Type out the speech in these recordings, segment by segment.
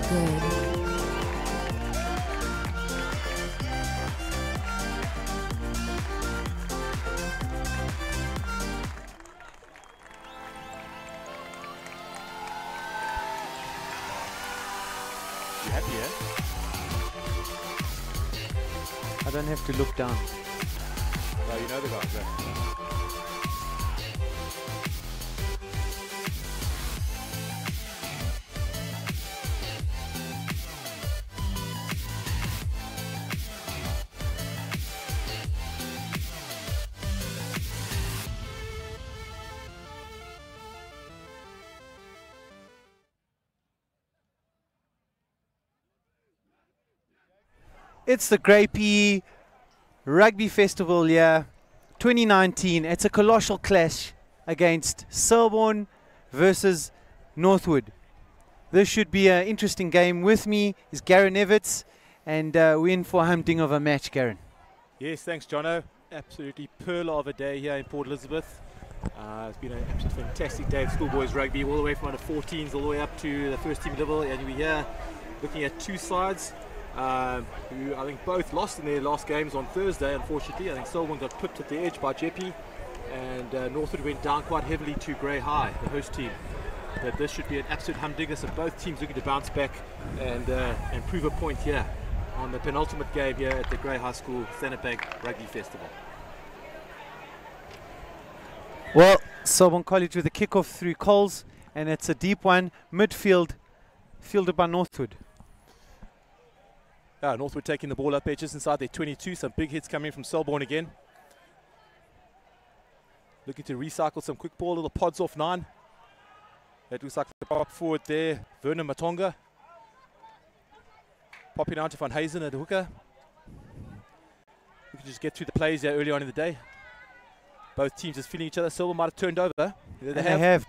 feel good. You happy, eh? I don't have to look down. Well, you know the guys, eh? It's the Grey PE Rugby Festival 2019. It's a colossal clash against Selborne versus Northwood. This should be an interesting game. With me is Garen Everts, and we're in for a humding of a match, Garen. Yes, thanks, Jono. Absolutely pearl of a day here in Port Elizabeth. It's been an absolutely fantastic day of schoolboys rugby, all the way from under 14s all the way up to the first team level, and we're here looking at two sides who I think both lost in their last games on Thursday, unfortunately. I think Selborne got pipped at the edge by Jeppy, and Northwood went down quite heavily to Grey High, the host team. But this should be an absolute humdinger, so both teams looking to bounce back and prove a point here on the penultimate game here at the Grey High School Standard Bank Rugby Festival. Well, Selborne College with a kickoff through Coles, and it's a deep one, midfield, fielded by Northwood. Northwood taking the ball up there just inside their 22. Some big hits coming from Selborne again. Looking to recycle some quick ball, little pods off 9. That looks like the pop forward there. Vernon Matonga. Popping out to Van Hazen at the hooker. We can just get through the plays here early on in the day. Both teams just feeling each other. Selborne might have turned over. They have.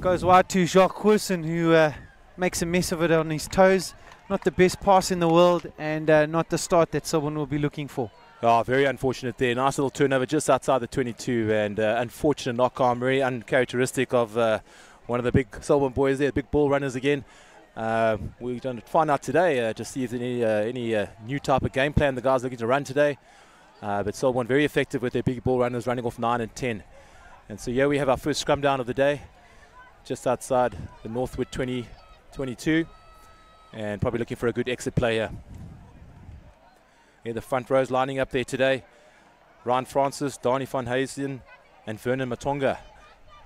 Goes wide to Jacques Wilson, who makes a mess of it on his toes. Not the best pass in the world, and not the start that someone will be looking for. Oh, very unfortunate there. Nice little turnover just outside the 22, and unfortunate knock-on, very uncharacteristic of one of the big Selborne boys there, big ball runners again. We're going to find out today to see if there's any new type of game plan the guys are looking to run today. But Selborne very effective with their big ball runners running off 9 and 10. And so we have our first scrum down of the day, just outside the Northwood 22. And probably looking for a good exit play here. The front rows lining up there today. Ryan Francis, Donnie van Hazen, and Vernon Matonga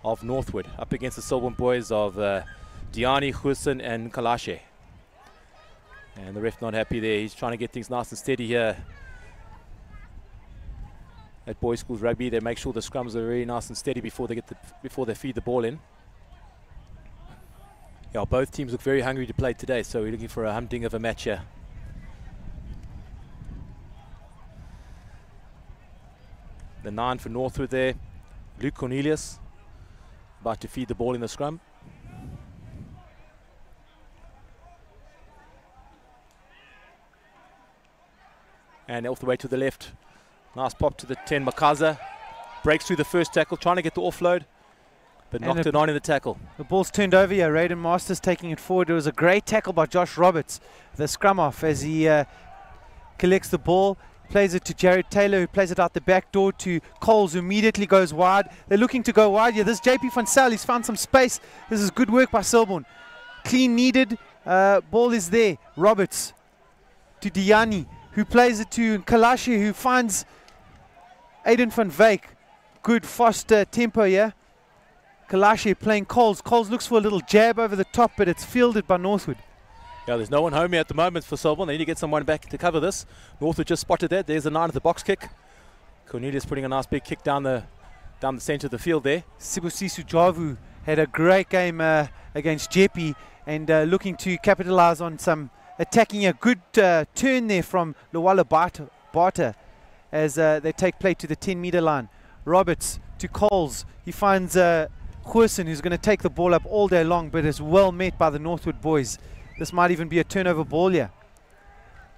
of Northwood up against the Selborne boys of Diani, Hussen, and Kalashe. And the ref not happy there. He's trying to get things nice and steady here at Boys Schools Rugby. They make sure the scrums are very nice and steady before they feed the ball in. Yeah, both teams look very hungry to play today, so we're looking for a humding of a match here. The 9 for Northwood there, Luke Cornelius, about to feed the ball in the scrum. And off the way to the left, nice pop to the 10, Makaza. Breaks through the first tackle, trying to get the offload, but knocked it on in the tackle. The ball's turned over here. Raiden Masters taking it forward. It was a great tackle by Josh Roberts, the scrum off, as he collects the ball, plays it to Jared Taylor, who plays it out the back door to Coles, who immediately goes wide. They're looking to go wide here. This is JP van Sal. He's found some space. This is good work by Selborne. Clean needed. Ball is there. Roberts to Diani, who plays it to Kalashe, who finds Aiden van Wyk. Good foster tempo here. Kalashe playing Coles. Coles looks for a little jab over the top, but it's fielded by Northwood. Yeah, there's no one home here at the moment for Selborne. They need to get someone back to cover this. Northwood just spotted that. There's a 9 at the box kick. Cornelius putting a nice big kick down the centre of the field there. Sibusiso Javu had a great game against Jeppy, and looking to capitalize on some attacking. A good turn there from Luwala Bata as they take play to the 10-meter line. Roberts to Coles. He finds Hussen, who's going to take the ball up all day long, but is well met by the Northwood boys. This might even be a turnover ball here.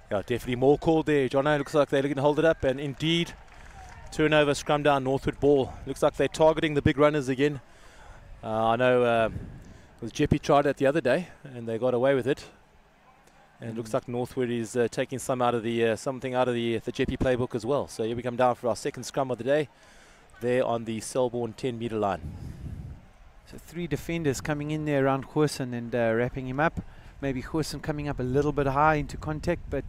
Yeah, definitely more called there. Jono, looks like they're looking to hold it up, and indeed, turnover, scrum down, Northwood ball. Looks like they're targeting the big runners again. I know Was Jeppy tried it the other day, and they got away with it. And it looks like Northwood is taking something out of the Jeppy playbook as well. So here we come down for our second scrum of the day, there on the Selborne 10-metre line. So 3 defenders coming in there around Goosen and wrapping him up. Maybe Goosen coming up a little bit high into contact, but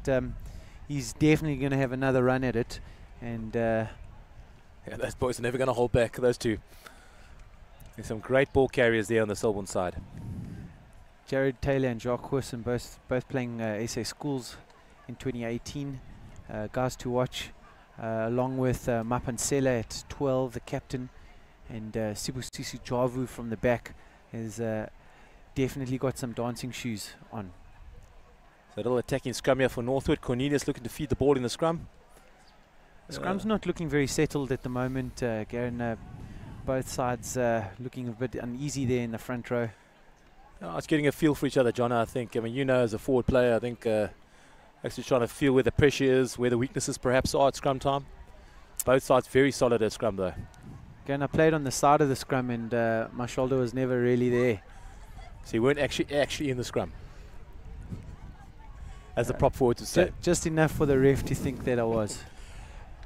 he's definitely going to have another run at it. And yeah, those boys are never going to hold back, those two. There's some great ball carriers there on the Selborne side. Jared Taylor and Jacques Goosen both playing SA Schools in 2018. Guys to watch, along with Mapansela at 12, the captain, and Sibusisi Javu from the back has definitely got some dancing shoes on. So a little attacking scrum here for Northwood. Cornelius looking to feed the ball in the scrum. The scrum's not looking very settled at the moment, Garen. Both sides looking a bit uneasy there in the front row. It's getting a feel for each other, John, I think. I mean, you know, as a forward player, I think actually trying to feel where the pressure is, where the weaknesses perhaps are at scrum time. Both sides very solid at scrum, though. Again, I played on the side of the scrum, and my shoulder was never really there. So you weren't actually in the scrum, as the prop forward to say. Just enough for the ref to think that I was.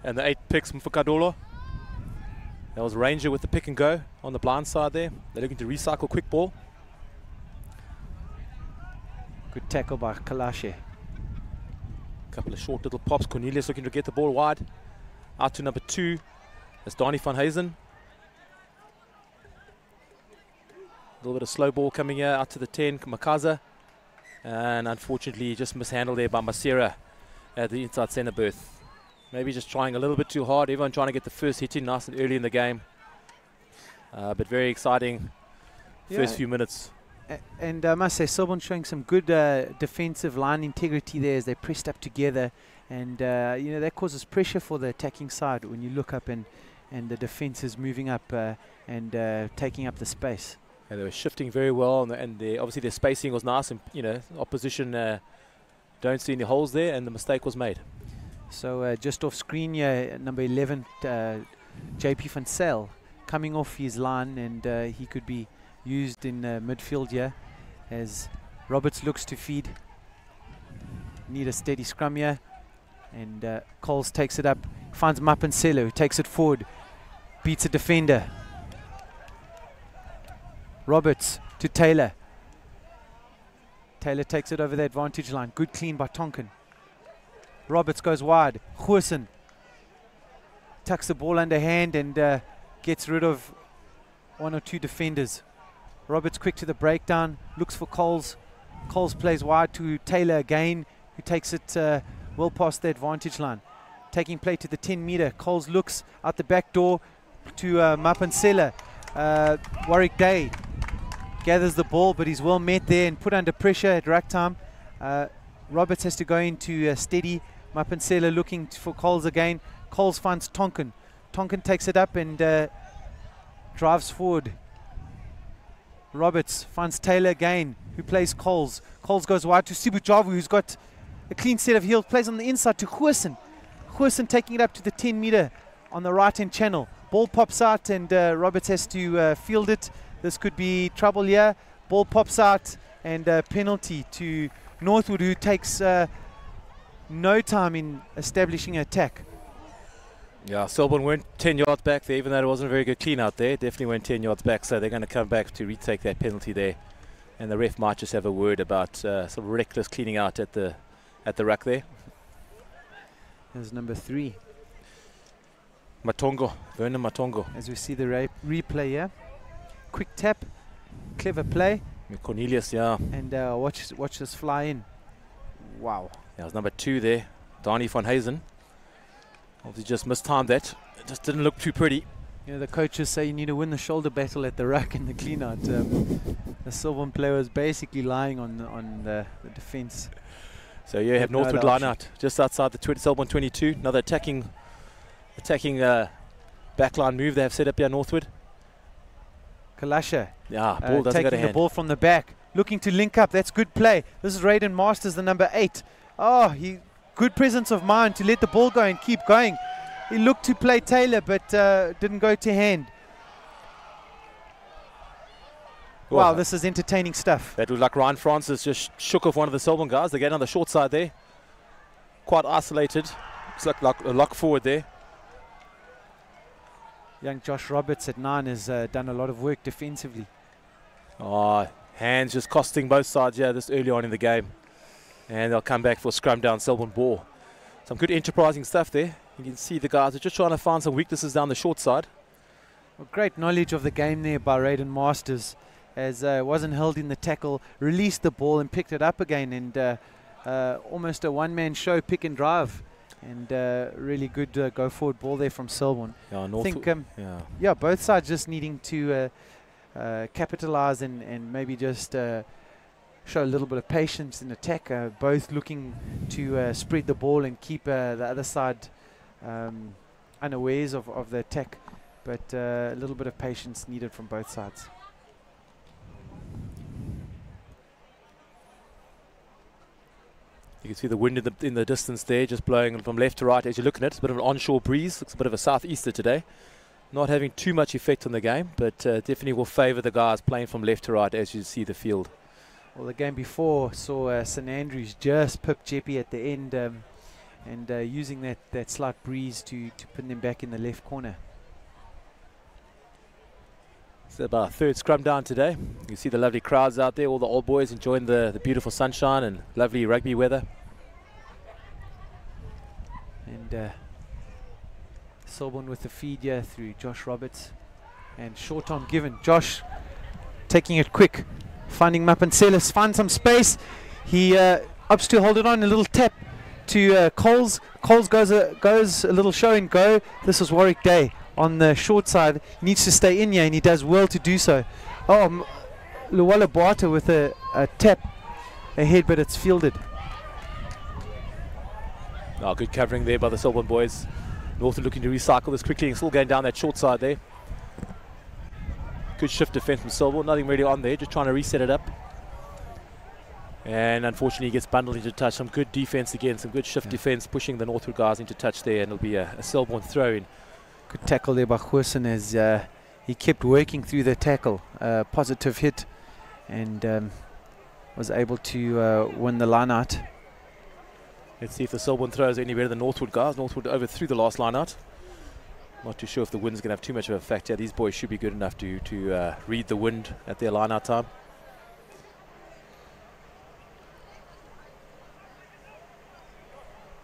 And the 8 picks from Fukadolo. That was Ranger with the pick and go on the blind side there. They're looking to recycle quick ball. Good tackle by Kalashe. Couple of short little pops. Cornelius looking to get the ball wide. Out to number 2. That's Donnie van Hazen. A little bit of slow ball coming here out to the 10, Makaza. And unfortunately just mishandled there by Masera at the inside centre berth. Maybe just trying a little bit too hard. Everyone trying to get the first hit in nice and early in the game. But very exciting first few minutes. And I must say, Selborne showing some good defensive line integrity there as they pressed up together. And, you know, that causes pressure for the attacking side when you look up and the defense is moving up and taking up the space. And they were shifting very well, and obviously their spacing was nice, and, you know, opposition don't see any holes there, and the mistake was made. So just off screen here, number 11, JP van Zyl, coming off his line, and he could be used in midfield here as Roberts looks to feed. Need a steady scrum here, and Coles takes it up, finds Mapansela, who takes it forward, beats a defender. Roberts to Taylor. Taylor takes it over the advantage line. Good clean by Tonkin. Roberts goes wide. Goosen tucks the ball underhand and gets rid of 1 or 2 defenders. Roberts quick to the breakdown, looks for Coles. Coles plays wide to Taylor again, who takes it well past the advantage line. Taking play to the 10-metre. Coles looks out the back door to Mapansela. Warwick Day gathers the ball, but he's well met there and put under pressure at ruck time. Roberts has to go into steady. Mapansela looking for Coles again. Coles finds Tonkin. Tonkin takes it up and drives forward. Roberts finds Taylor again, who plays Coles. Coles goes wide to Sibujavu, who's got a clean set of heels. Plays on the inside to Goosen. Goosen taking it up to the 10-metre on the right-hand channel. Ball pops out and Roberts has to field it. This could be trouble here. Ball pops out and penalty to Northwood, who takes no time in establishing an attack. Yeah, Selborne weren't 10 yards back there, even though it wasn't a very good clean out there. Definitely weren't 10 yards back, so they're going to come back to retake that penalty there. And the ref might just have a word about some reckless cleaning out at the ruck there. There's number 3. Matongo, Vernon Matongo. As we see the replay here. Quick tap, clever play. Cornelius, yeah. And watch this fly in. Wow. Yeah, it was number 2 there, Donnie van Hazen. Obviously just mistimed that. It just didn't look too pretty. You know, the coaches say you need to win the shoulder battle at the ruck and the clean out. The Selborne player was basically lying on the defense. So you have Northwood line out just outside the Selborne 22. Another attacking backline move they have set up here, Northwood. Kalasha. Yeah, ball doesn't go to taking the hand. ball from the back, looking to link up. That's good play. This is Raiden Masters, the number 8. Oh, good presence of mind to let the ball go and keep going. He looked to play Taylor, but didn't go to hand. Wow, this is entertaining stuff. That looked like Ryan Francis just shook off one of the Selborne guys. They're getting on the short side there. Quite isolated. It's like a lock forward there. Young Josh Roberts at 9 has done a lot of work defensively. Oh, hands just costing both sides here this early on in the game. And they'll come back for a scrum down Selborne ball. Some good enterprising stuff there. You can see the guys are just trying to find some weaknesses down the short side. Well, great knowledge of the game there by Raiden Masters, as wasn't held in the tackle, released the ball and picked it up again, and almost a one-man show pick and drive, and really good go forward ball there from Selborne. Yeah, I think yeah, both sides just needing to capitalize and maybe just show a little bit of patience in attack, both looking to spread the ball and keep the other side unawares of the attack, but a little bit of patience needed from both sides. You can see the wind in the distance there, just blowing from left to right as you're looking at it. It's a bit of an onshore breeze. Looks a bit of a southeaster today. Not having too much effect on the game, but definitely will favour the guys playing from left to right as you see the field. Well, the game before saw St Andrews just pick Jeppy at the end, and using that slight breeze to put them back in the left corner. It's about a third scrum down today. You see the lovely crowds out there, all the old boys enjoying the beautiful sunshine and lovely rugby weather. And Selborne with the feed here through Josh Roberts, and short arm given. Josh taking it quick, finding Mapanselis, find some space. He opts to hold it on, a little tap to Coles. Coles goes a little show and go. This is Warwick Day on the short side. He needs to stay in here, and he does well to do so. Oh, Luwala Boata with a tap ahead, but it's fielded. Oh, good covering there by the Selborne boys. Northwood looking to recycle this quickly and still going down that short side there. Good shift defense from Selborne, nothing really on there, just trying to reset it up. And unfortunately he gets bundled into touch. Some good defense again, some good shift defense, pushing the Northwood guys into touch there, and it'll be a Selborne throw in. Good tackle there by Goosen as he kept working through the tackle. Positive hit, and was able to win the line out. Let's see if the Selborne throws any better than Northwood guys. Northwood overthrew the last line out. Not too sure if the wind's going to have too much of a factor. These boys should be good enough to read the wind at their line out time.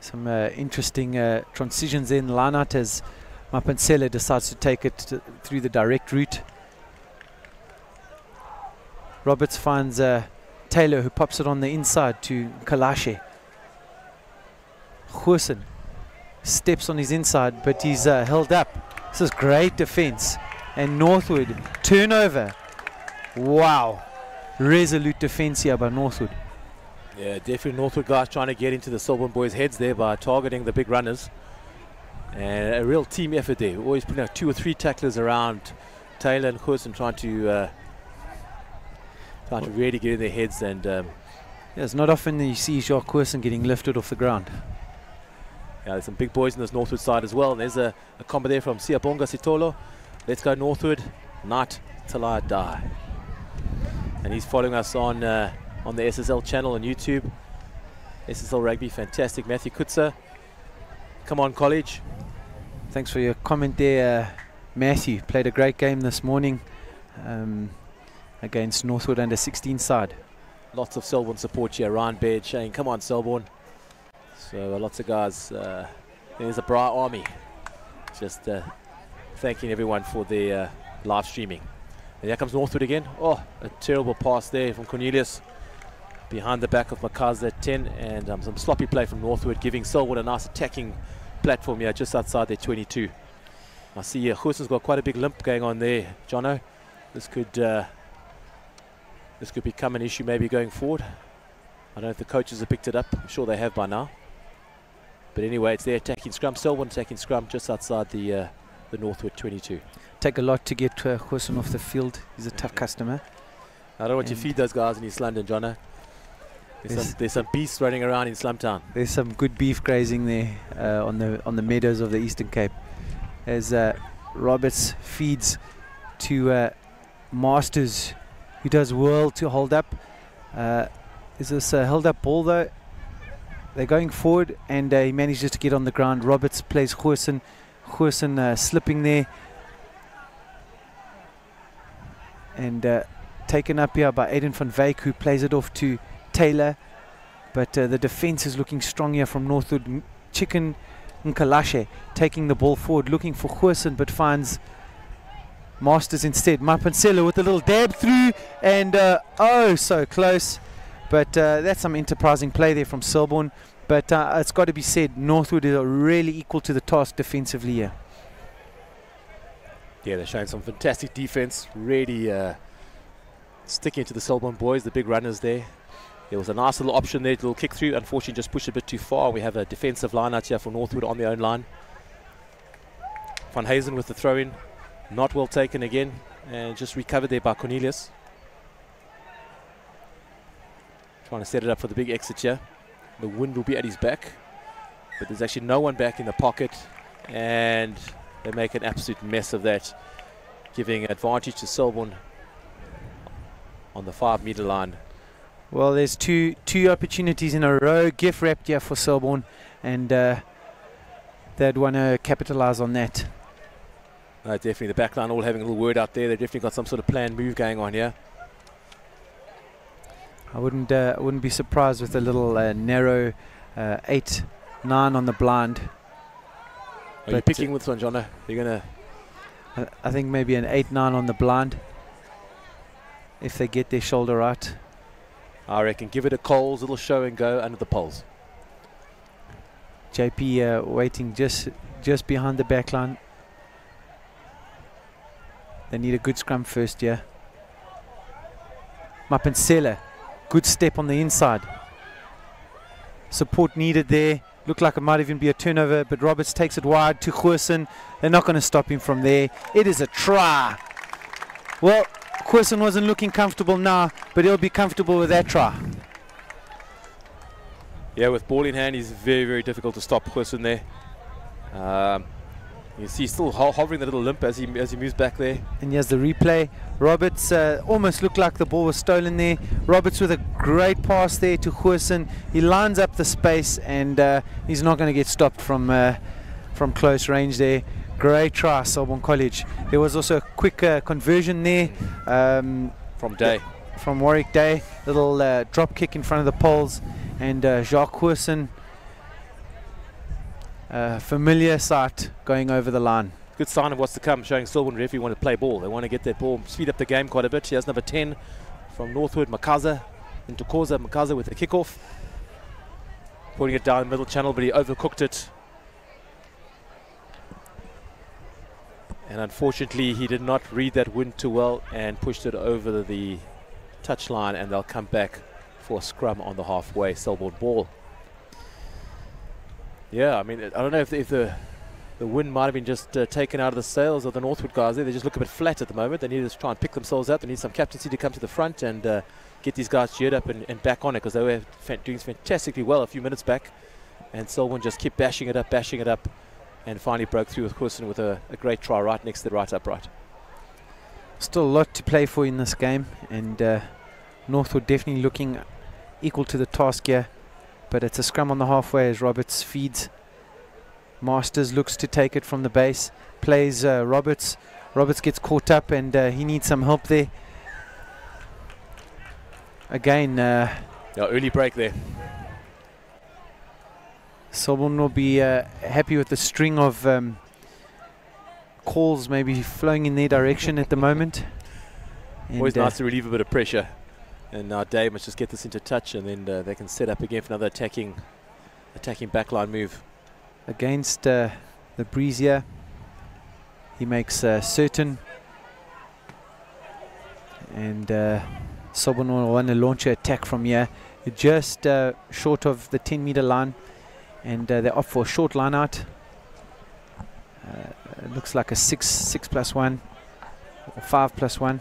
Some interesting transitions in line out as Mapansela decides to take it through the direct route. Roberts finds Taylor, who pops it on the inside to Kalashe. Goosen steps on his inside, but he's held up. This is great defense. And Northwood, turnover. Wow. Resolute defense here by Northwood. Yeah, definitely Northwood guys trying to get into the Selborne boys' heads there by targeting the big runners. And a real team effort there. Always putting out 2 or 3 tacklers around Taylor and Goosen, trying to really get in their heads. And yeah, it's not often that you see Jacques Goosen getting lifted off the ground. Yeah, there's some big boys on this Northwood side as well. And there's a combo there from Siabonga Sitolo. Let's go Northwood, night till I die. And he's following us on the SSL channel on YouTube. SSL Rugby, fantastic. Matthew Kutzer, come on college. Thanks for your comment there, Matthew. Played a great game this morning against Northwood under 16 side. Lots of Selborne support here. Ryan Baird saying, come on Selborne. So lots of guys. There's a Bra Army just thanking everyone for their live streaming. And here comes Northwood again. Oh, a terrible pass there from Cornelius behind the back of Makaza at 10, and some sloppy play from Northwood, giving Selborne a nice attacking platform here just outside their 22. I see here Goosen's got quite a big limp going on there, Jono. This could become an issue maybe going forward. I don't know if the coaches have picked it up. I'm sure they have by now. But anyway, it's their attacking scrum. Selborne attacking scrum just outside the Northwood 22. Take a lot to get Goosen off the field. He's a tough customer. I don't know what you feed those guys in East London, Jono. There's some beasts running around in Slumtown. There's some good beef grazing there on the meadows of the Eastern Cape. As Roberts feeds to Masters, who does well to hold up. Is this a held up ball though? They're going forward, and he manages to get on the ground. Roberts plays Goosen. Goosen slipping there. And taken up here by Aiden van Wyk, who plays it off to Taylor. But the defense is looking strong here from Northwood. Chicken Nkalashe taking the ball forward, looking for Goosen, but finds Masters instead. Mapansela with a little dab through, and oh, so close. But that's some enterprising play there from Selborne. But it's got to be said, Northwood are really equal to the task defensively here. Yeah, they're showing some fantastic defense, really sticking to the Selborne boys, the big runners there. There was a nice little option there, little kick through. Unfortunately, just pushed a bit too far. We have a defensive line out here for Northwood on their own line. Van Hazen with the throw-in, not well taken again, and just recovered there by Cornelius. Trying to set it up for the big exit here. The wind will be at his back, but there's actually no one back in the pocket, and they make an absolute mess of that, giving advantage to Selborne on the 5-meter line. Well, there's two opportunities in a row, gift wrapped here for Selborne, and they'd want to capitalize on that. Definitely the back line all having a little word out there. They've definitely got some sort of planned move going on here. I wouldn't be surprised with a little narrow 8-9 on the blind. Are you picking with one, Jono? You're gonna? I think maybe an 8-9 on the blind, if they get their shoulder right. I reckon give it a Coles, little show and go under the poles. JP waiting just behind the back line. They need a good scrum first, yeah. Mapansela, good step on the inside. Support needed there. Looked like it might even be a turnover, but Roberts takes it wide to Goosen. They're not going to stop him from there. It is a try. Well, Goosen wasn't looking comfortable now, but he'll be comfortable with that try. Yeah, with ball in hand, he's very, very difficult to stop Goosen there. You see, still hovering the little limp as he moves back there. And here's the replay. Roberts almost looked like the ball was stolen there. Roberts with a great pass there to Goosen. He lines up the space, and he's not going to get stopped from close range there. Great try, Selborne College. There was also a quick conversion there from Day. From Warwick Day. Little drop kick in front of the poles, and Jacques Goosen. Familiar sight going over the line. Good sign of what's to come, showing Selborne referee want to play ball. They want to get that ball, speed up the game quite a bit. Here's number 10 from Northwood, Makaza, into Koza. Makaza with the kickoff. Putting it down the middle channel, but he overcooked it. And unfortunately, he did not read that wind too well and pushed it over the touch line, and they'll come back for a scrum on the halfway. Selborne ball. Yeah, I mean, I don't know if the wind might have been just taken out of the sails of the Northwood guys there. They just look a bit flat at the moment. They need to try and pick themselves up. They need some captaincy to come to the front and get these guys cheered up and back on it, because they were doing fantastically well a few minutes back. And Selborne just kept bashing it up, and finally broke through with Goosen with a great try right next to the right upright. Still a lot to play for in this game, and Northwood definitely looking equal to the task here. But it's a scrum on the halfway as Roberts feeds. Masters looks to take it from the base. Plays Roberts. Roberts gets caught up, and he needs some help there. Again. Early break there. Selborne will be happy with the string of calls maybe flowing in their direction at the moment. Always nice to relieve a bit of pressure. And now Dave must just get this into touch, and then they can set up again for another attacking backline move. Against the breeze here, he makes certain. And Selborne will want to launch an attack from here, just short of the 10-meter line. And they're off for a short line out. It looks like a 6+1 or 5+1.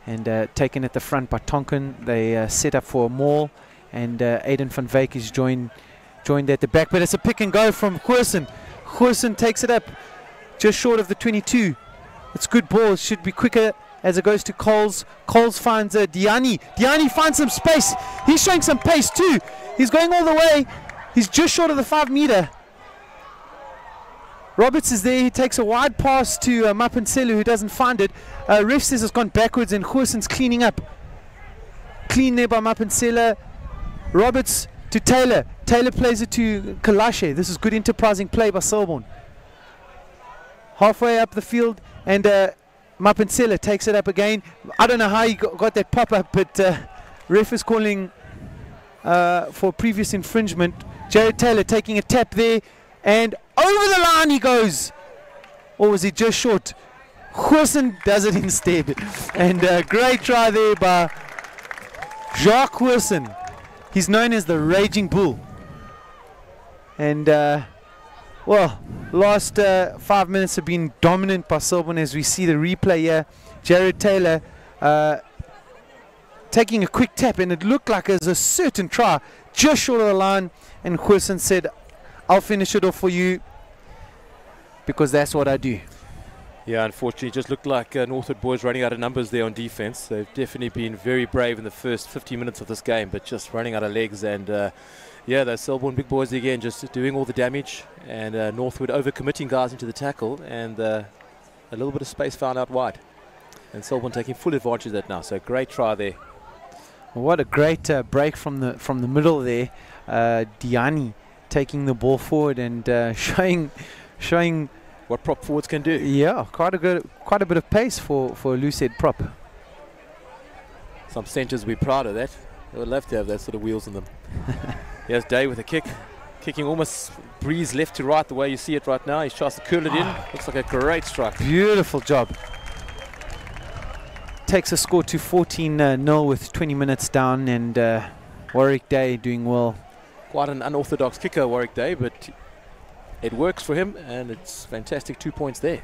And taken at the front by Tonkin. They set up for a maul, and Aiden van Wyk is joined at the back. But it's a pick and go from Goosen. Goosen takes it up just short of the 22. It's good ball. It should be quicker as it goes to Coles. Coles finds Diani. Diani finds some space. He's showing some pace too. He's going all the way. He's just short of the 5 meter. Roberts is there. He takes a wide pass to Mapanselu, who doesn't find it. Ref says it's gone backwards, and Goosen's cleaning up. Clean there by Mapansela. Roberts to Taylor. Taylor plays it to Kalashe. This is good enterprising play by Selborne. Halfway up the field, and Mapansela takes it up again. I don't know how he got that pop-up, but ref is calling for previous infringement. Jared Taylor taking a tap there, and over the line he goes. Or was he just short? Goosen does it instead. And great try there by Jacques Goosen. He's known as the Raging Bull. And well, last 5 minutes have been dominant by Selborne, as we see the replay here. Jared Taylor taking a quick tap, and it looked like it was a certain try just short of the line, and Goosen said, I'll finish it off for you because that's what I do. Yeah, unfortunately, it just looked like Northwood boys running out of numbers there on defense. They've definitely been very brave in the first 50 minutes of this game, but just running out of legs. And yeah, those Selborne big boys again just doing all the damage, and Northwood overcommitting guys into the tackle, and a little bit of space found out wide. And Selborne taking full advantage of that now. So great try there. Well, what a great break from the middle there. Diani taking the ball forward and showing what prop forwards can do. Yeah, quite a bit of pace for a loose-head prop. Some centres will be proud of that. They would love to have that sort of wheels in them. Here's Day with a kick, kicking almost breeze left to right the way you see it right now. He tries to curl it in. Looks like a great strike. Beautiful job. Takes a score to 14-0 with 20 minutes down, and Warwick Day doing well. Quite an unorthodox kicker, Warwick Day, but it works for him, and it's fantastic. 2 points there.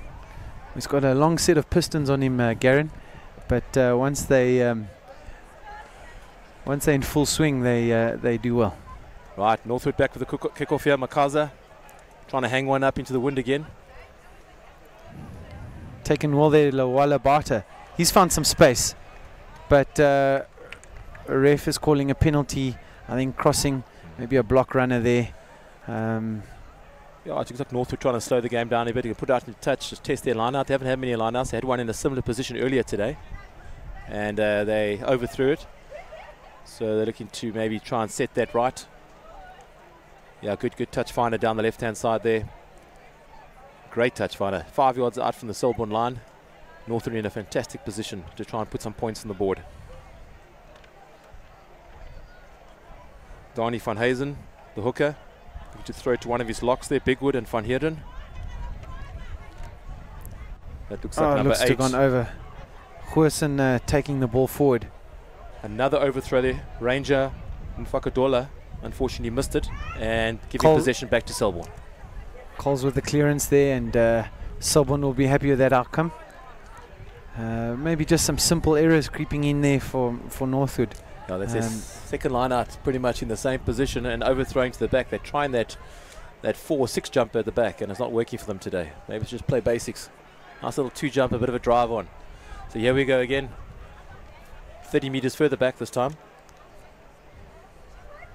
He's got a long set of pistons on him, Garen, but once they're in full swing, they do well. Right, Northwood back with the kick-off here. Makaza trying to hang one up into the wind again. Taken well there, Lawala Bata. He's found some space, but ref is calling a penalty. I think crossing, maybe a block runner there. Yeah, it looks like Northwood trying to slow the game down a bit. You can put out in touch, just test their line-out. They haven't had many line-outs. They had one in a similar position earlier today, and they overthrew it. So they're looking to maybe try and set that right. Yeah, good touch finder down the left-hand side there. Great touch finder. 5 yards out from the Selborne line. Northwood in a fantastic position to try and put some points on the board. Donnie van Hazen, the hooker, looking to throw to one of his locks there, Bigwood and Van Heerden. That looks like number 8. Looks to have gone over. Goosen taking the ball forward. Another overthrow there. Ranger Mfakadola unfortunately missed it, and giving possession back to Selborne. Coles with the clearance there, and Selborne will be happy with that outcome. Maybe just some simple errors creeping in there for Northwood. No, that's their second line out, pretty much in the same position and overthrowing to the back. They're trying that 4-6 jumper at the back, and it's not working for them today. Maybe it's just play basics. Nice little 2 jump, a bit of a drive on. So here we go again. 30 meters further back this time.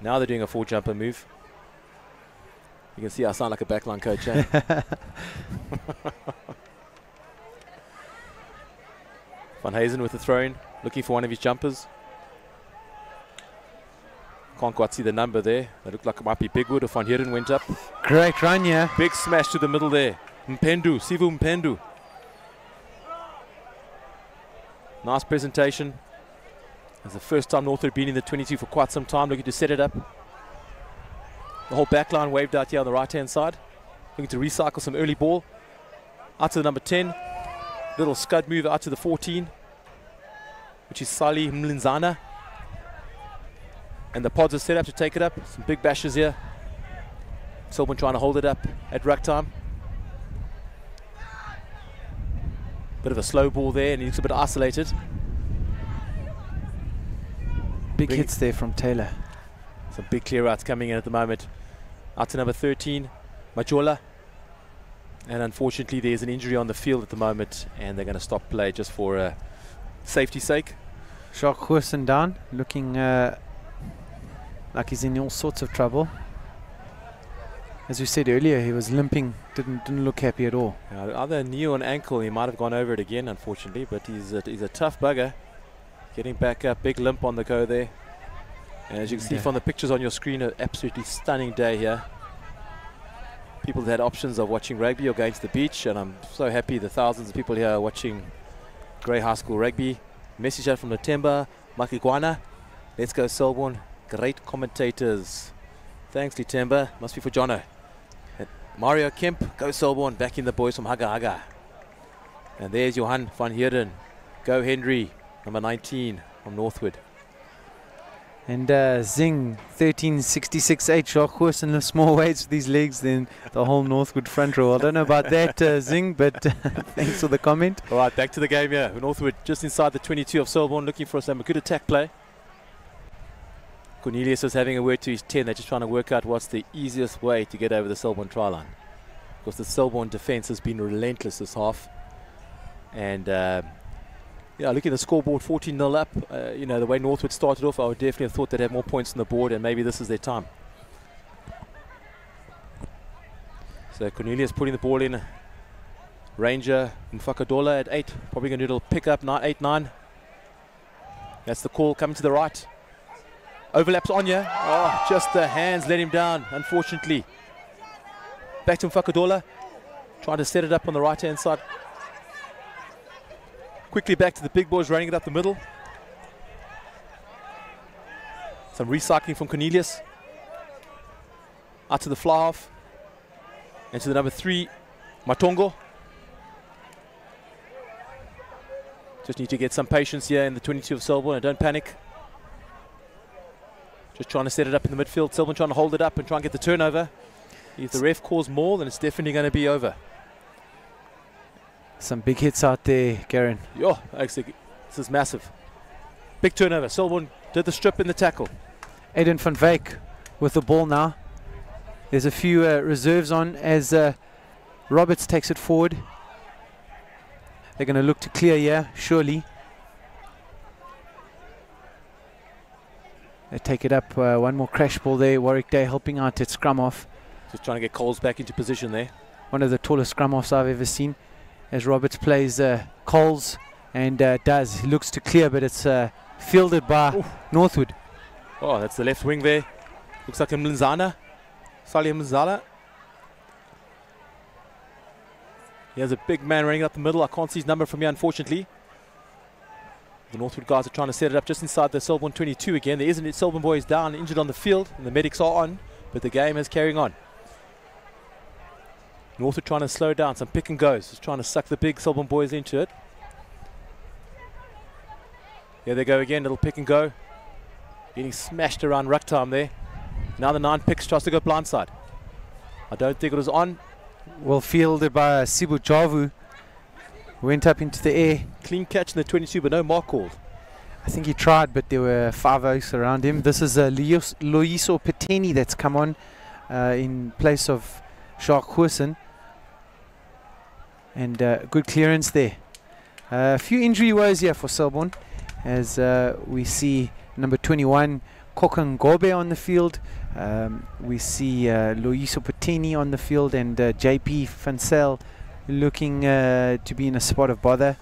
Now they're doing a 4-jumper move. You can see I sound like a backline coach, eh? Van Hazen with the throw-in, looking for one of his jumpers. Can't quite see the number there. They look like it might be Bigwood. Or Van Heerden went up. Great run, yeah. Big smash to the middle there. Mpendu, Sivu Mpendu. Nice presentation. It's the first time Northwood been in the 22 for quite some time, looking to set it up. The whole back line waved out here on the right-hand side. Looking to recycle some early ball. Out to the number 10. Little scud move out to the 14, which is Sali Mlinzana. And the pods are set up to take it up. Some big bashes here. Selborne trying to hold it up at ruck time. Bit of a slow ball there, and he looks a bit isolated. Big hits there from Taylor. Some big clear outs coming in at the moment. Out to number 13, Majola. And unfortunately there's an injury on the field at the moment, and they're going to stop play just for safety's sake. Jacques Goosen down, looking like he's in all sorts of trouble. As we said earlier, he was limping, didn't look happy at all. Either a knee or an ankle, he might have gone over it again, unfortunately, but he's a tough bugger. Getting back up, big limp on the go there. And as you can see from the pictures on your screen, an absolutely stunning day here. People that had options of watching rugby or going to the beach, and I'm so happy the thousands of people here are watching Grey High School rugby. Message out from Natemba, Makiguana. Let's go Selborne. Great commentators. Thanks, Litemba. Must be for Jono. And Mario Kemp, go Selborne. Back in the boys from Haga Haga. And there's Johan van Heerden. Go Henry, number 19 from Northwood. And Zing, 13.66.8. Jacques Goosen lifts more weights with these legs than the whole Northwood front row. I don't know about that, Zing, but thanks for the comment. All right, back to the game here. Northwood just inside the 22 of Selborne, looking for some good attack play. Cornelius is having a word to his 10. They're just trying to work out what's the easiest way to get over the Selborne try line. Because the Selborne defense has been relentless this half. And yeah, looking at the scoreboard, 14-0 up. You know, the way Northwood started off, I would definitely have thought they'd have more points on the board, and maybe this is their time. So Cornelius putting the ball in. Ranger Mfakadola at 8. Probably going to do a little pick up, 8-9. That's the call coming to the right. Overlaps Anya. Oh, just the hands let him down, unfortunately. Back to Mfakadola. Trying to set it up on the right-hand side. Quickly back to the big boys, running it up the middle. Some recycling from Cornelius. Out to the fly half. And to the number 3, Matongo. Just need to get some patience here in the 22 of Selborne, and don't panic. Just trying to set it up in the midfield. Selborne trying to hold it up and try and get the turnover. If the ref calls more, then it's definitely going to be over. Some big hits out there, Garen. Yo, actually, this is massive. Big turnover. Selborne did the strip in the tackle. Aiden van Wyk with the ball now. There's a few reserves on as Roberts takes it forward. They're going to look to clear here, surely. They take it up. One more crash ball there. Warwick Day helping out at scrum off. Just trying to get Coles back into position there. One of the tallest scrum offs I've ever seen. As Roberts plays Coles and he looks to clear, but it's fielded by Northwood. Oh, that's the left wing there. Looks like a Mlinzana. Salia Mlinzana. He has a big man running up the middle. I can't see his number from here, unfortunately. The Northwood guys are trying to set it up just inside the Selborne 22 again. There isn't it. Selborne boy is down, injured on the field, and the medics are on, but the game is carrying on. Northwood trying to slow down, some pick and goes, just trying to suck the big Selborne boys into it. Here they go again, little pick and go. Getting smashed around ruck time there. Now the 9 picks, tries to go blindside. I don't think it was on. Well fielded by Sibu Javu. Went up into the air. Clean catch in the 22, but no mark called. I think he tried, but there were 5 oaks around him. This is Loiso Peteni that's come on in place of Jacques Goosen. And good clearance there. A few injury woes here for Selborne, as we see number 21 Kokangobe on the field. We see Loiso Peteni on the field, and JP Fansel looking to be in a spot of bother.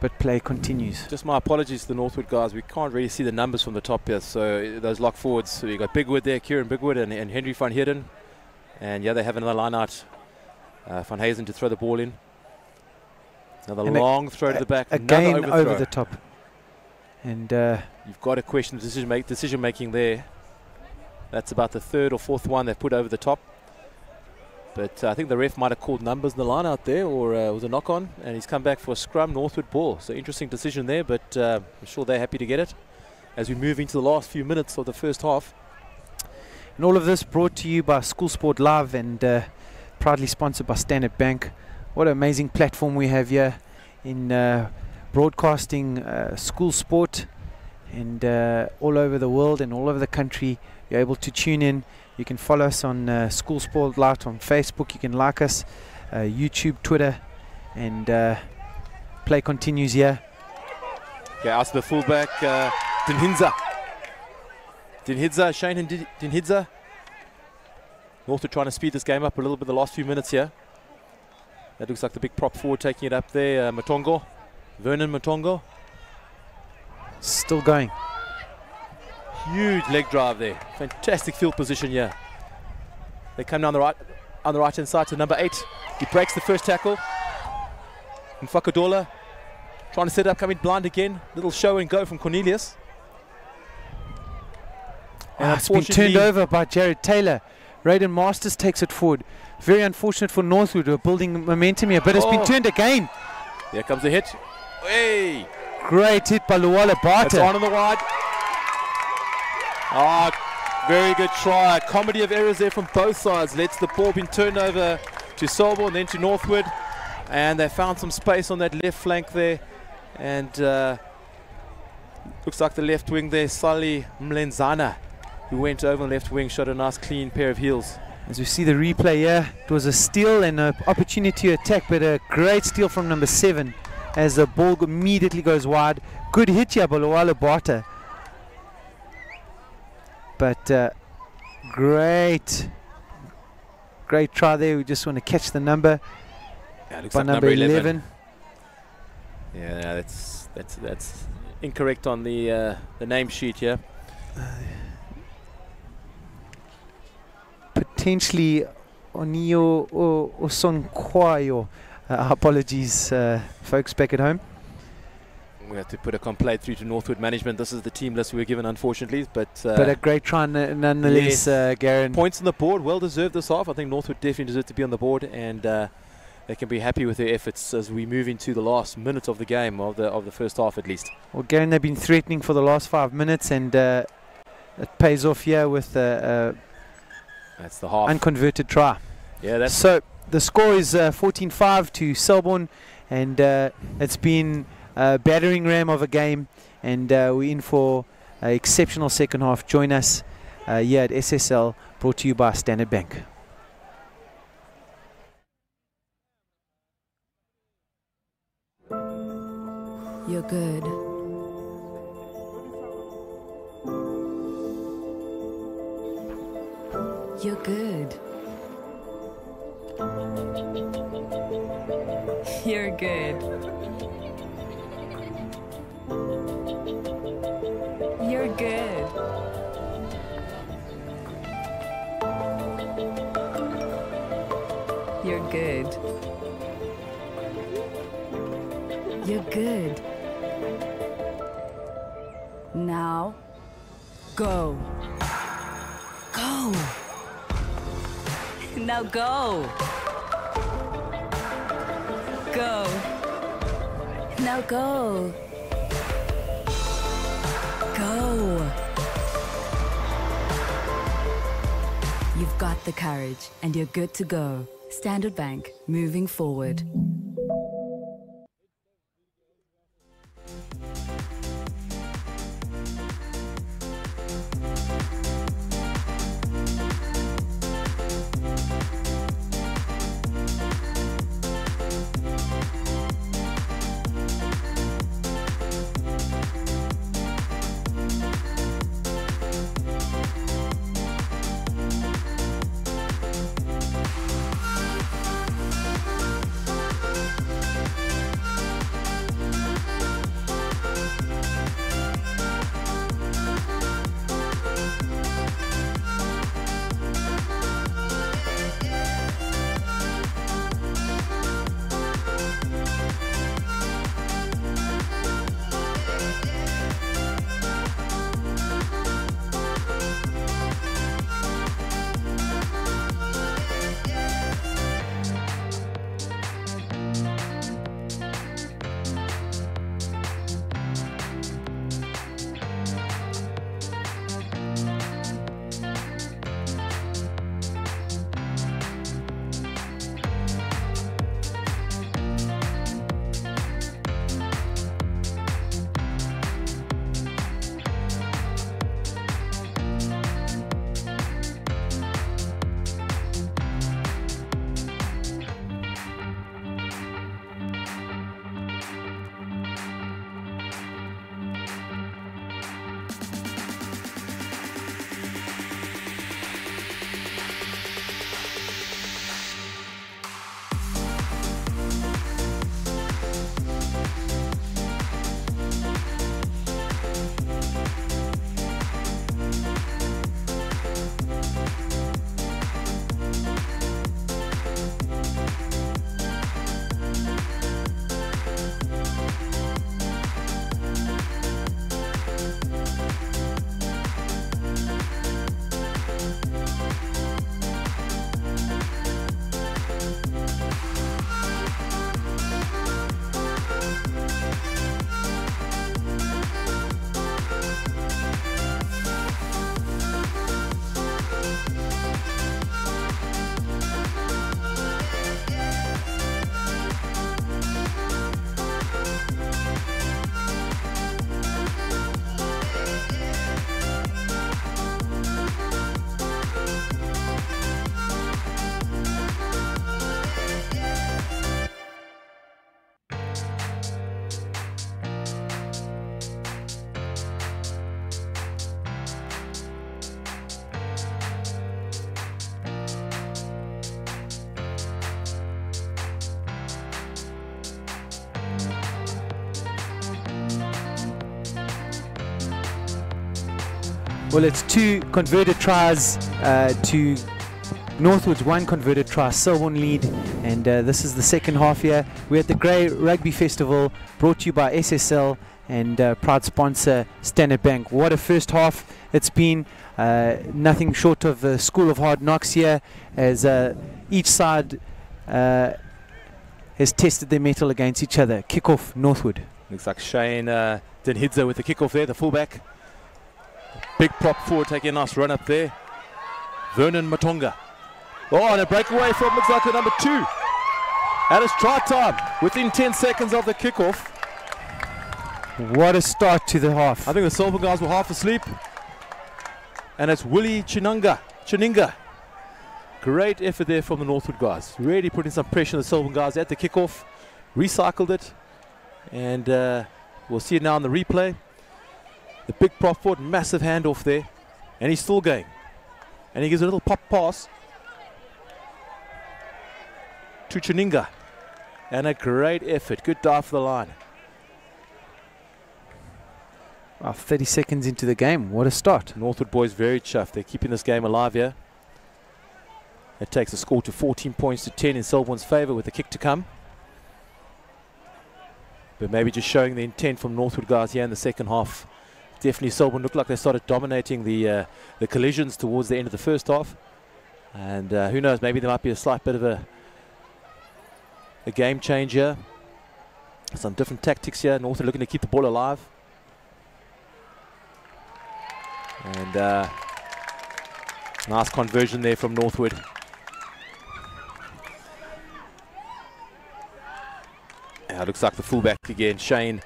But play continues. Just my apologies to the Northwood guys. We can't really see the numbers from the top here. So those lock forwards. So you got Bigwood there, Kieran Bigwood, and Henry van Heerden. And yeah, they have another line out. Van Hazen to throw the ball in. Another and long throw to the back. Again over the top. And you've got to question the decision making there. That's about the 3rd or 4th one they've put over the top. But I think the ref might have called numbers in the line out there, or it was a knock on, and he's come back for a scrum, Northwood ball. So interesting decision there, but I'm sure they're happy to get it as we move into the last few minutes of the first half. And all of this brought to you by School Sport Live and proudly sponsored by Standard Bank. What an amazing platform we have here in broadcasting school sport, and all over the world and all over the country. You're able to tune in. You can follow us on School Sport Live on Facebook. You can like us, YouTube, Twitter, and play continues here. Okay, out to the fullback, Dinhidza, Shane Dinhidza. Northwood trying to speed this game up a little bit the last few minutes here. That looks like the big prop forward taking it up there, Vernon Matongo. Still going. Huge leg drive there. Fantastic field position here. They come down on the right hand side to number 8. He breaks the first tackle. Mfakadola trying to set up, coming blind again. Little show and go from Cornelius. And It's been turned over by Jared Taylor. Raiden Masters takes it forward. Very unfortunate for Northwood, who are building momentum here, but it's been turned again. There comes the hit. Hey! Great hit by Luwala Bata. It's on the wide. Very good try. Comedy of errors there from both sides. Lets the ball being turned over to Selborne, then to Northwood. And they found some space on that left flank there. And looks like the left wing there, Sali Mlenzana, who went over the left wing, shot a nice clean pair of heels. As we see the replay here, it was a steal and an opportunity to attack, but a great steal from number 7 as the ball immediately goes wide. Good hit here by Luwala Bata. But great try there. We just want to catch the number. Yeah, looks by like number 11. Yeah, that's incorrect on the name sheet here. Potentially Onio Osonkwayo. Apologies, folks back at home. We have to put a complaint through to Northwood management. This is the team list we were given, unfortunately. But a great try nonetheless, yes. Garen. Points on the board, well deserved this half. I think Northwood definitely deserve to be on the board, and they can be happy with their efforts as we move into the last minute of the game, of the first half at least. Well, Garen, they've been threatening for the last 5 minutes, and it pays off here with that's the half unconverted try. Yeah, that's so the score is 14-5 to Selborne, and it's been a battering ram of a game, and we're in for an exceptional second half. Join us here at SSL, brought to you by Standard Bank. You're good. You're good. You're good. You're good. You're good. You're good. Now, go. Go. Now go. Go. Now go. Go. You've got the courage and you're good to go. Standard Bank, moving forward. Well, it's 2 converted tries to Northwood's 1 converted try. Selborne lead, and this is the second half here. We're at the Grey Rugby Festival, brought to you by SSL and proud sponsor Standard Bank. What a first half it's been. Nothing short of the school of hard knocks here, as each side has tested their mettle against each other. Kick-off, Northwood. Looks like Shane Denhidze with the kick-off there, the fullback. Big prop forward taking a nice run up there. Vernon Matonga. Oh, and a breakaway from, looks like the number 2. And it's try time within 10 seconds of the kick-off. What a start to the half. I think the Selborne guys were half asleep. And it's Willie Chininga. Great effort there from the Northwood guys. Really putting some pressure on the Selborne guys at the kickoff. Recycled it. And we'll see it now on the replay. The big prop forward, massive handoff there. And he's still going. And he gives a little pop pass to Chininga. And a great effort. Good dive for the line. 30 seconds into the game. What a start. Northwood boys very chuffed. They're keeping this game alive here. It takes the score to 14 points to 10 in Selborne's favour with the kick to come. But maybe just showing the intent from Northwood guys here in the second half. Definitely Selborne looked like they started dominating the collisions towards the end of the first half. And who knows, maybe there might be a slight bit of a game change here. Some different tactics here. Northwood looking to keep the ball alive. And nice conversion there from Northwood. It looks like the fullback again, Shane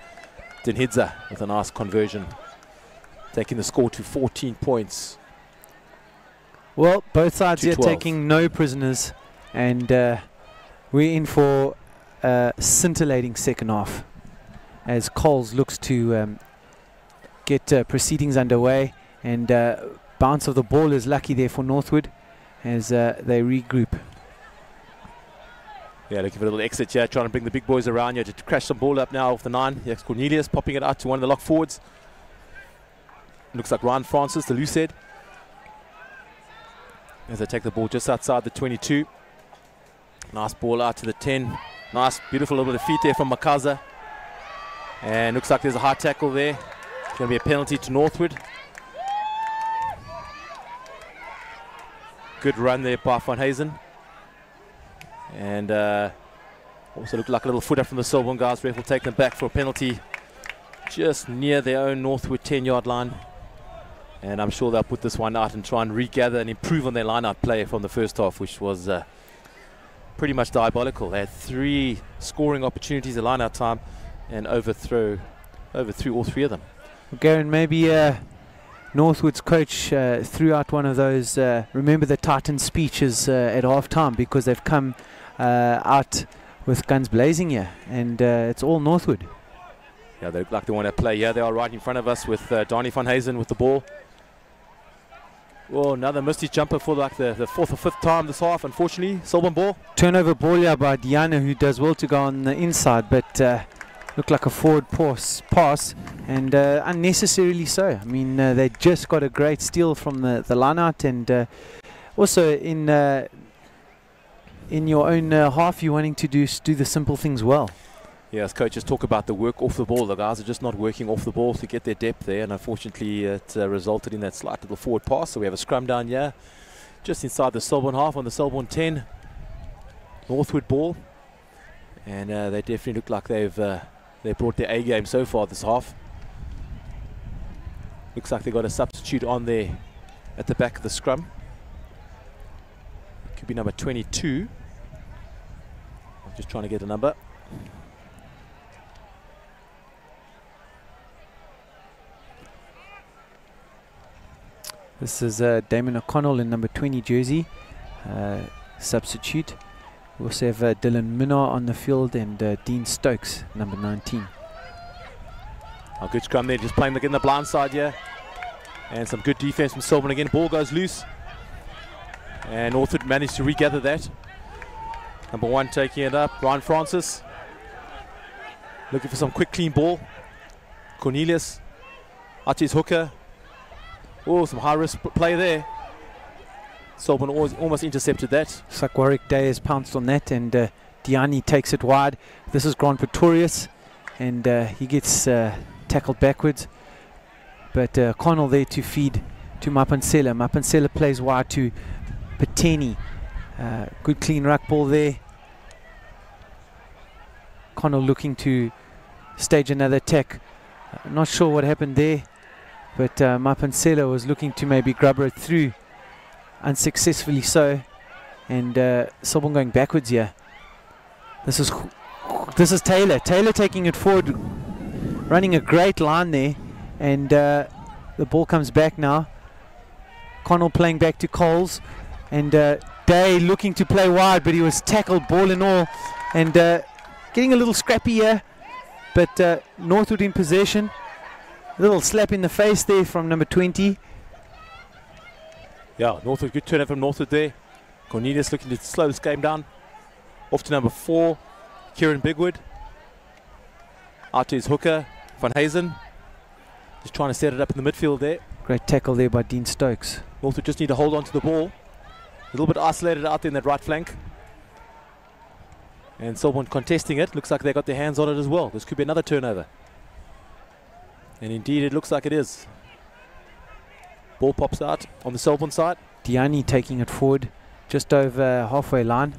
Denhidze, with a nice conversion, taking the score to 14 points. Well, both sides here taking no prisoners, and we're in for a scintillating second half as Coles looks to get proceedings underway. And bounce of the ball is lucky there for Northwood as they regroup. Yeah, looking for a little exit here, trying to bring the big boys around here to crash some ball up now off the 9. Here's Cornelius popping it out to one of the lock forwards. Looks like Ryan Francis, the loose head, as they take the ball just outside the 22. Nice ball out to the 10. Nice, beautiful little bit of feet there from Makaza. And looks like there's a high tackle there. It's going to be a penalty to Northwood. Good run there by Van Hazen. And also looked like a little footer from the Selborne guys. Ref will take them back for a penalty just near their own Northwood 10-yard line. And I'm sure they'll put this one out and try and regather and improve on their line-out play from the first half, which was pretty much diabolical. They had 3 scoring opportunities at line-out time and overthrew all 3 of them. Well, Garen, maybe Northwood's coach threw out one of those remember the Titan speeches at half-time, because they've come out with guns blazing here, and it's all Northwood. Yeah, they look like they want to play. Yeah, they are right in front of us with Donnie Van Hazen with the ball. Oh, another misty jumper for like the 4th or 5th time this half, unfortunately. Selborne ball. Turnover ball here by Diana, who does well to go on the inside, but looked like a forward pass, and unnecessarily so. I mean, they just got a great steal from the line-out, and also in your own half, you're wanting to do the simple things well. Yes, coaches talk about the work off the ball. The guys are just not working off the ball to get their depth there, and unfortunately it resulted in that slight little forward pass. So we have a scrum down here just inside the Selborne half on the Selborne 10. Northwood ball, and they definitely look like they brought their A game so far this half. Looks like they got a substitute on there at the back of the scrum. Could be number 22. I'm just trying to get a number. This is Damon O'Connell in number 20 jersey, substitute. We also have Dylan Minnar on the field, and Dean Stokes, number 19. A good scrum there, just playing in the blind side here. And some good defense from Selborne again. Ball goes loose. And Northwood managed to regather that. Number 1 taking it up, Ryan Francis. Looking for some quick, clean ball. Cornelius, out to his hooker. Oh, some high-risk play there. Selborne almost intercepted that. Looks like Warwick Day has pounced on that, and Diani takes it wide. This is Grant Pretorius, and he gets tackled backwards. But Connell there to feed to Mapansela. Mapansela plays wide to Pateni. Good clean ruck ball there. Connell looking to stage another attack. Not sure what happened there, but Mapansela was looking to maybe grubber it through. Unsuccessfully so, and Selborne going backwards here. This is Taylor. Taylor taking it forward, running a great line there, and the ball comes back now. Connell playing back to Coles, and Day looking to play wide, but he was tackled ball and all, and getting a little scrappy here, but Northwood in possession. A little slap in the face there from number 20. Yeah, Northwood, good turnover from Northwood there. Cornelius looking to slow this game down. Off to number 4, Kieran Bigwood. Out to his hooker, Van Hazen. Just trying to set it up in the midfield there. Great tackle there by Dean Stokes. Northwood just need to hold on to the ball. A little bit isolated out there in that right flank. And Selborne contesting it. Looks like they got their hands on it as well. This could be another turnover. And indeed it looks like it is. Ball pops out on the Selborne side. Diani taking it forward just over halfway line.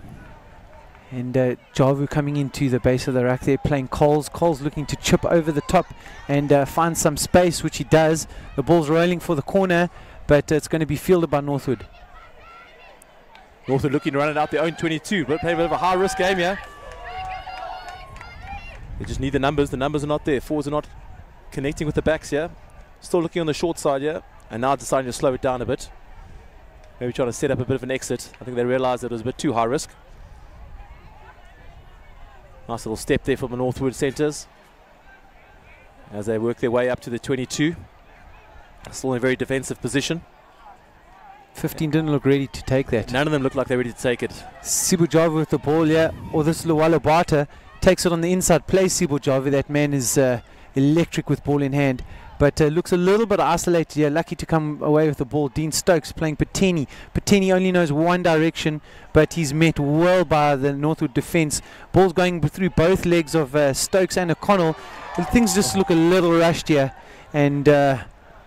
And Javu coming into the base of the rack there, playing Coles. Coles looking to chip over the top and find some space, which he does. The ball's rolling for the corner, but it's going to be fielded by Northwood. Northwood looking to run it out their own 22, but playing a bit of a high-risk game here. They just need the numbers. The numbers are not there. Forwards are not connecting with the backs here. Still looking on the short side here. And now deciding to slow it down a bit. Maybe trying to set up a bit of an exit. I think they realised that it was a bit too high risk. Nice little step there from the Northwood centres as they work their way up to the 22. Still in a very defensive position. 15 didn't look ready to take that. None of them look like they're ready to take it. Sibu Javu with the ball, yeah. Or this Luwalo Bata takes it on the inside. Plays Sibu Javu. That man is electric with ball in hand. But looks a little bit isolated here. Lucky to come away with the ball. Dean Stokes playing Pateni. Pateni only knows one direction, but he's met well by the Northwood defence. Ball's going through both legs of Stokes and O'Connell. Things just look a little rushed here. And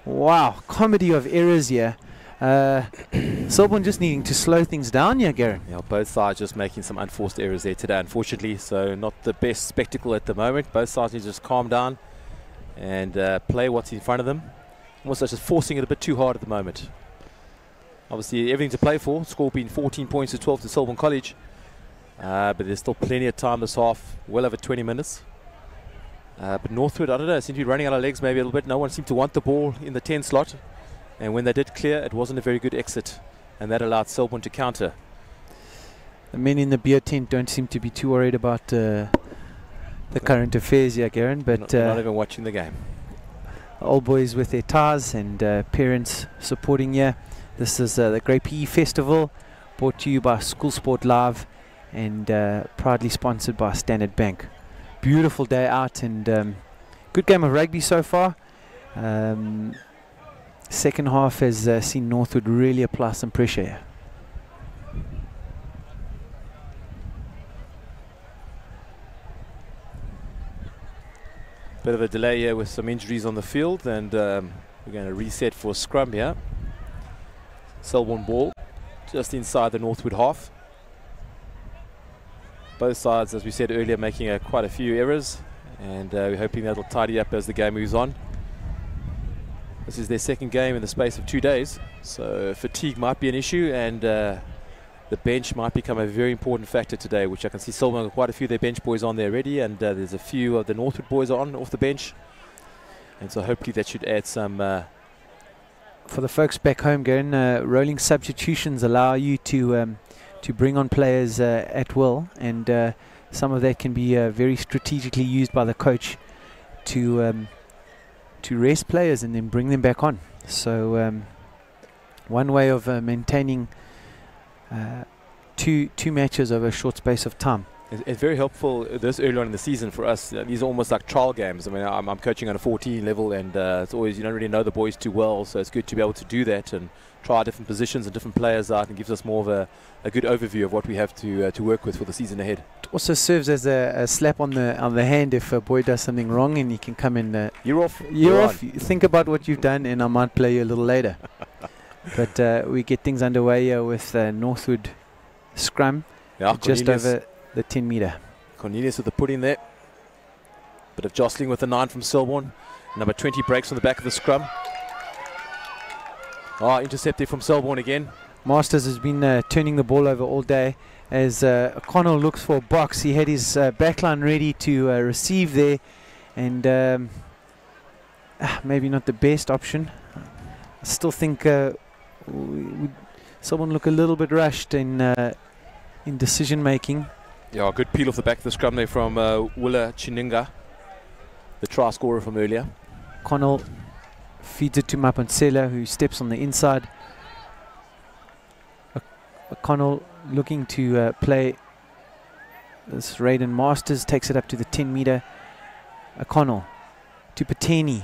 wow, comedy of errors here. Selborne just needing to slow things down here, Garen. Yeah, both sides just making some unforced errors there today, unfortunately. So not the best spectacle at the moment. Both sides need to just calm down and play what's in front of them. Almost just forcing it a bit too hard at the moment. Obviously everything to play for, score being 14 points to 12 to Selborne College. But there's still plenty of time this half, well over 20 minutes. But Northwood, I don't know, seem to be running out of legs maybe a little bit. No one seemed to want the ball in the 10 slot. And when they did clear, it wasn't a very good exit. And that allowed Selborne to counter. The men in the beer tent don't seem to be too worried about the current affairs here, Garen, but not even watching the game. Old boys with their ties and parents supporting here. This is the Great PE Festival, brought to you by School Sport Live and proudly sponsored by Standard Bank. Beautiful day out and good game of rugby so far. Second half has seen Northwood really apply some pressure here. Bit of a delay here with some injuries on the field, and we're going to reset for a scrum here. Selborne ball just inside the Northwood half. Both sides, as we said earlier, making quite a few errors, and we're hoping that'll tidy up as the game moves on. This is their second game in the space of 2 days, so fatigue might be an issue, and the bench might become a very important factor today, which I can see Selborne got quite a few of their bench boys on there already, and there's a few of the Northwood boys on off the bench, and so hopefully that should add some. For the folks back home, Garen, rolling substitutions allow you to bring on players at will, and some of that can be very strategically used by the coach to rest players and then bring them back on. So one way of maintaining two matches over a short space of time. It's very helpful this early on in the season for us. These are almost like trial games. I mean, I'm coaching on a 14 level, and it's always, you don't really know the boys too well, so it's good to be able to do that and try different positions and different players out, and gives us more of a good overview of what we have to work with for the season ahead. It also serves as a slap on the hand if a boy does something wrong, and you can come in. You're off. You're off. Think about what you've done, and I might play you a little later. But we get things underway here with Northwood scrum, just over the 10 metre. Cornelius with the put in there. Bit of jostling with the 9 from Selborne. Number 20 breaks on the back of the scrum. Intercepted from Selborne again. Masters has been turning the ball over all day as O'Connell looks for a box. He had his backline ready to receive there, and maybe not the best option. I still think Selborne look a little bit rushed in decision making. Yeah, good peel off the back of the scrum there from Willa Chininga, the try scorer from earlier. O'Connell feeds it to Maponcela, who steps on the inside. O'Connell looking to play this. Raiden Masters takes it up to the 10 metre. O'Connell to Pateni.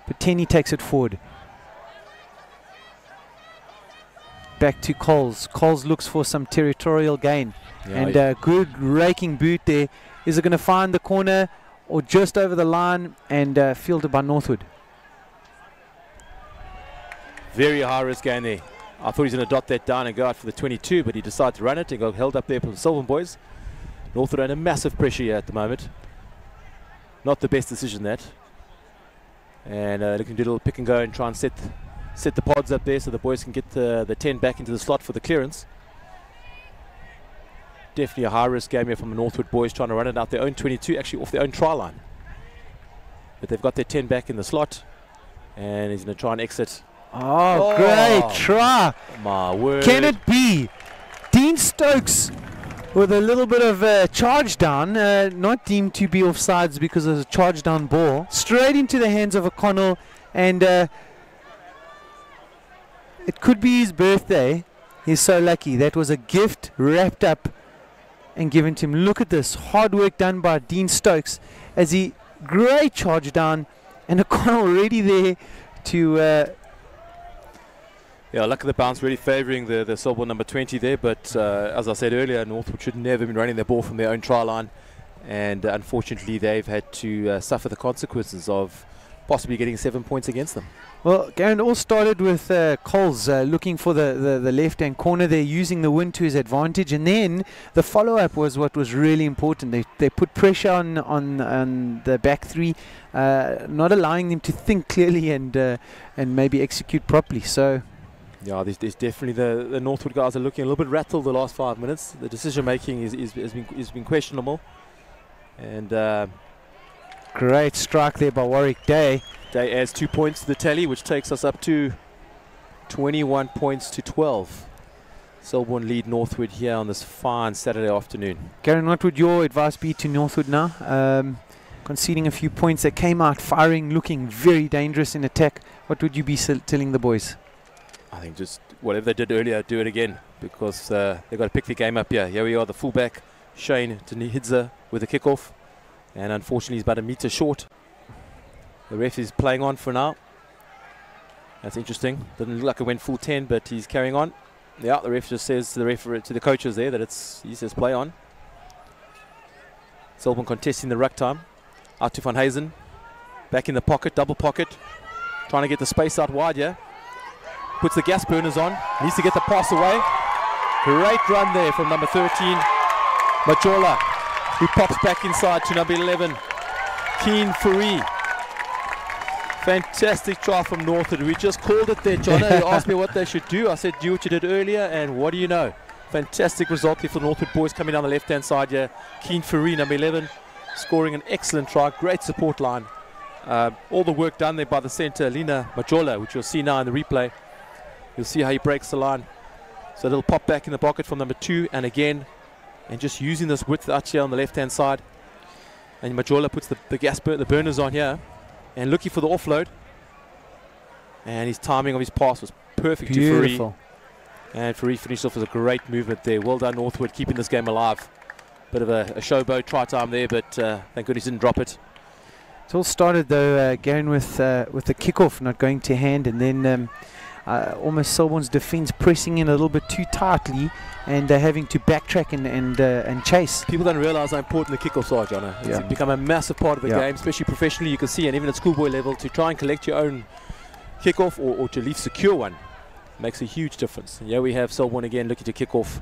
Pateni takes it forward. Back to Coles. Coles looks for some territorial gain. Yeah, and a good raking boot there. Is it going to find the corner or just over the line, and fielded by Northwood? Very high risk game there. I thought he was going to dot that down and go out for the 22, but he decided to run it and got held up there for the Selborne boys. Northwood under massive pressure here at the moment. Not the best decision, that. And looking to do a little pick and go and try and set the pods up there so the boys can get the 10 back into the slot for the clearance. Definitely a high risk game here from the Northwood boys, trying to run it out their own 22, actually off their own try line. But they've got their 10 back in the slot, and he's going to try and exit. Oh, great try. My word. Can it be? Dean Stokes with a little bit of a charge down, not deemed to be offsides because of a charge down ball, straight into the hands of O'Connell, and it could be his birthday. He's so lucky. That was a gift wrapped up and given to him. Look at this hard work done by Dean Stokes as he great charge down, and O'Connell already there to yeah, luck of the bounce really favouring the Selborne number 20 there, but as I said earlier, Northwood should never have been running their ball from their own try line, and unfortunately they've had to suffer the consequences of possibly getting 7 points against them. Well, Garen, all started with Coles looking for the left-hand corner there, using the wind to his advantage, and then the follow-up was what was really important. They put pressure on the back three, not allowing them to think clearly and maybe execute properly. So yeah, there's definitely the Northwood guys are looking a little bit rattled the last 5 minutes. The decision making has been questionable, and great strike there by Warwick Day. Day adds 2 points to the tally, which takes us up to 21 points to 12. Selborne lead Northwood here on this fine Saturday afternoon. Garen, what would your advice be to Northwood now? Conceding a few points, they came out firing, looking very dangerous in attack. What would you be telling the boys? I think just whatever they did earlier, do it again, because they've got to pick the game up here. Here we are, the fullback, Shane Tanihidza with the kickoff, and unfortunately he's about a metre short. The ref is playing on for now. That's interesting. Doesn't look like it went full 10, but he's carrying on. Yeah, the ref just says to the coaches there that he says play on. Selborne contesting the ruck time. Out to Van Hazen. Back in the pocket, double pocket. Trying to get the space out wide here. Puts the gas burners on. Needs to get the pass away. Great run there from number 13, Majola, who pops back inside to number 11, Keen Fourie. Fantastic try from Northwood. We just called it there, John. He asked me what they should do. I said, do what you did earlier, and what do you know? Fantastic result here for the Northwood boys coming down the left-hand side here. Keen Fourie, number 11, scoring an excellent try. Great support line. All the work done there by the centre, Lina Majola, which you'll see now in the replay. You'll see how he breaks the line. So a little pop back in the pocket from number 2, and again, and just using this width out here on the left-hand side. And Majola puts the burners on here, and looking for the offload. And his timing of his pass was perfect to Fourie. And Fourie finished off with a great movement there. Well done, Northwood, keeping this game alive. Bit of a showboat try time there, but thank goodness he didn't drop it. It all started though, Garen, with the kickoff not going to hand, and then almost Selborne's defence pressing in a little bit too tightly, and having to backtrack and chase. People don't realise how important the kickoffs are, Jono. It's become a massive part of the game, especially professionally. You can see, and even at schoolboy level, to try and collect your own kickoff or to at least secure one makes a huge difference. And here we have Selborne again looking to kick off.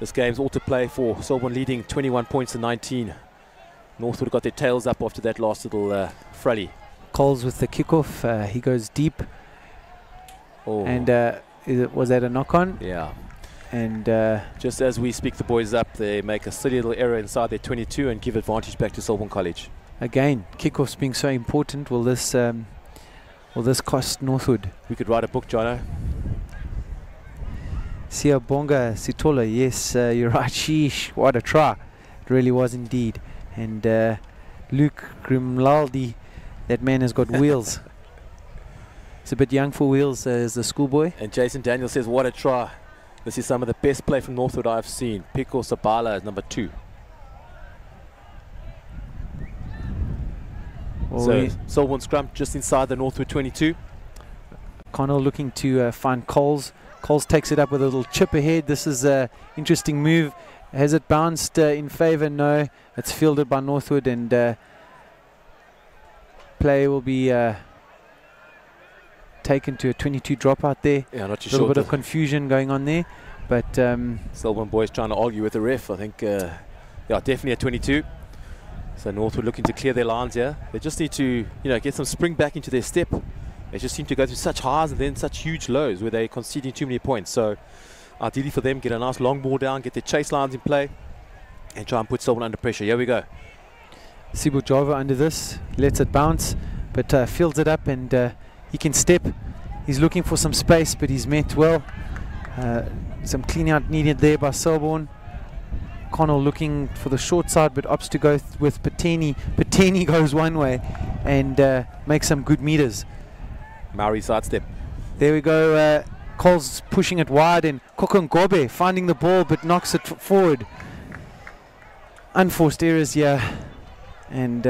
This game's all to play for. Selborne leading 21 points to 19. Northwood got their tails up after that last little frally. Coles with the kickoff. He goes deep. Oh. And was that a knock-on? Yeah. And just as we speak the boys up, they make a silly little error inside their 22 and give advantage back to Selborne College. Again, kickoffs being so important. Will this cost Northwood? We could write a book, Jono. Siyabonga Sitola, yes, you're right. Sheesh, what a try. It really was indeed. And Luke Grimlaldi, that man has got wheels. He's a bit young for wheels as a schoolboy. And Jason Daniel says, what a try. This is some of the best play from Northwood I've seen. Pico Sabala is number 2. Well, so Selborne scrum just inside the Northwood 22. Connell looking to find Coles. Coles takes it up with a little chip ahead. This is an interesting move. Has it bounced in favour? No. It's fielded by Northwood, and play will be taken to a 22 dropout there. Yeah, not too sure. A little bit of confusion going on there. But Selborne boys trying to argue with the ref. I think, yeah, definitely a 22. So Northwood looking to clear their lines here. They just need to, get some spring back into their step. They just seem to go through such highs and then such huge lows where they're conceding too many points. So ideally for them, get a nice long ball down, get their chase lines in play, and try and put Selborne under pressure. Here we go. Sibu Java under this, lets it bounce, but fields it up, and he can step. He's looking for some space, but he's met well. Some clean out needed there by Selborne. Connell looking for the short side, but opts to go with Pateni. Pateni goes one way and makes some good meters. Maori sidestep. There we go. Cole's pushing it wide, and Kokongobe finding the ball but knocks it forward. Unforced errors here, and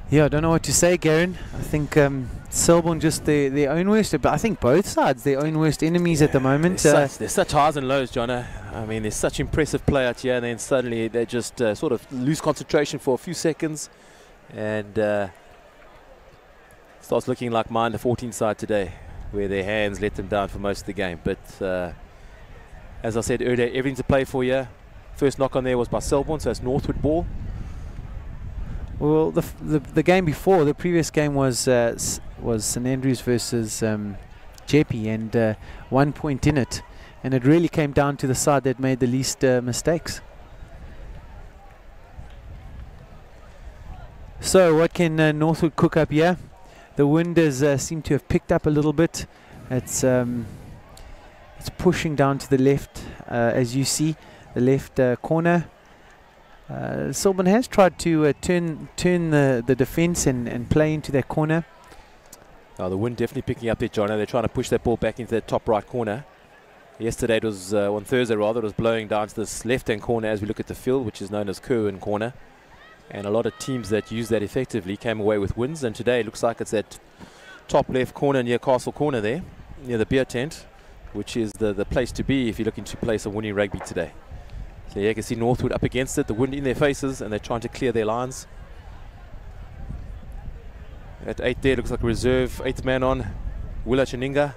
yeah, I don't know what to say, Garen. I think Selborne just their own worst, but I think both sides their own worst enemies at the moment. There's such highs and lows, Jono. I mean, there's such impressive play out here, and then suddenly they just sort of lose concentration for a few seconds, and starts looking like mine, the 14 side today, where their hands let them down for most of the game. But as I said earlier, everything to play for here. First knock on there was by Selborne, so it's Northwood ball. Well, the game before, the previous game was St Andrews versus Jeppe, and 1 point in it, and it really came down to the side that made the least mistakes. So what can Northwood cook up here? The wind has seemed to have picked up a little bit. It's pushing down to the left, as you see, the left corner. Selborne has tried to turn the defence and play into that corner. Oh, the wind definitely picking up there, John. They're trying to push that ball back into the top right corner. Yesterday it was, on Thursday rather, it was blowing down to this left-hand corner as we look at the field, which is known as Kerwin corner. And a lot of teams that use that effectively came away with wins. And today it looks like it's that top left corner near Castle Corner there, near the beer tent, which is the place to be if you're looking to play some winning rugby today. So yeah, you can see Northwood up against it, the wind in their faces, and they're trying to clear their lines. At 8 there, looks like a reserve, 8th man on, Willa Chininga.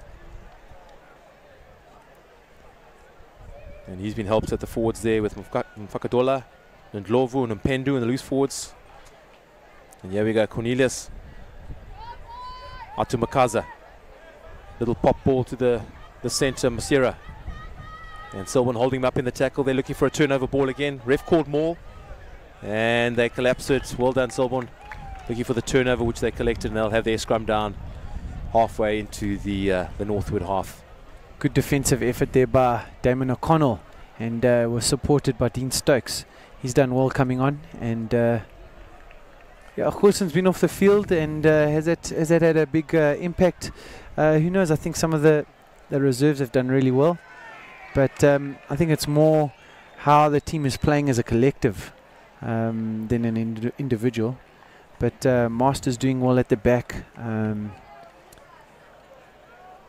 And he's been helped at the forwards there with Mfakadola, Ndlovu and Mpendu in the loose forwards. And here we go, Cornelius. Atumakaza. Little pop ball to the centre, Masira. And Selborne holding him up in the tackle. They're looking for a turnover ball again. Ref called maul. And they collapse it. Well done, Selborne. Looking for the turnover, which they collected, and they'll have their scrum down halfway into the Northwood half. Good defensive effort there by Damon O'Connell, and was supported by Dean Stokes. He's done well coming on, and yeah, Goosen's been off the field, and has that had a big impact? Who knows? I think some of the reserves have done really well, but I think it's more how the team is playing as a collective than an individual. But Masters doing well at the back.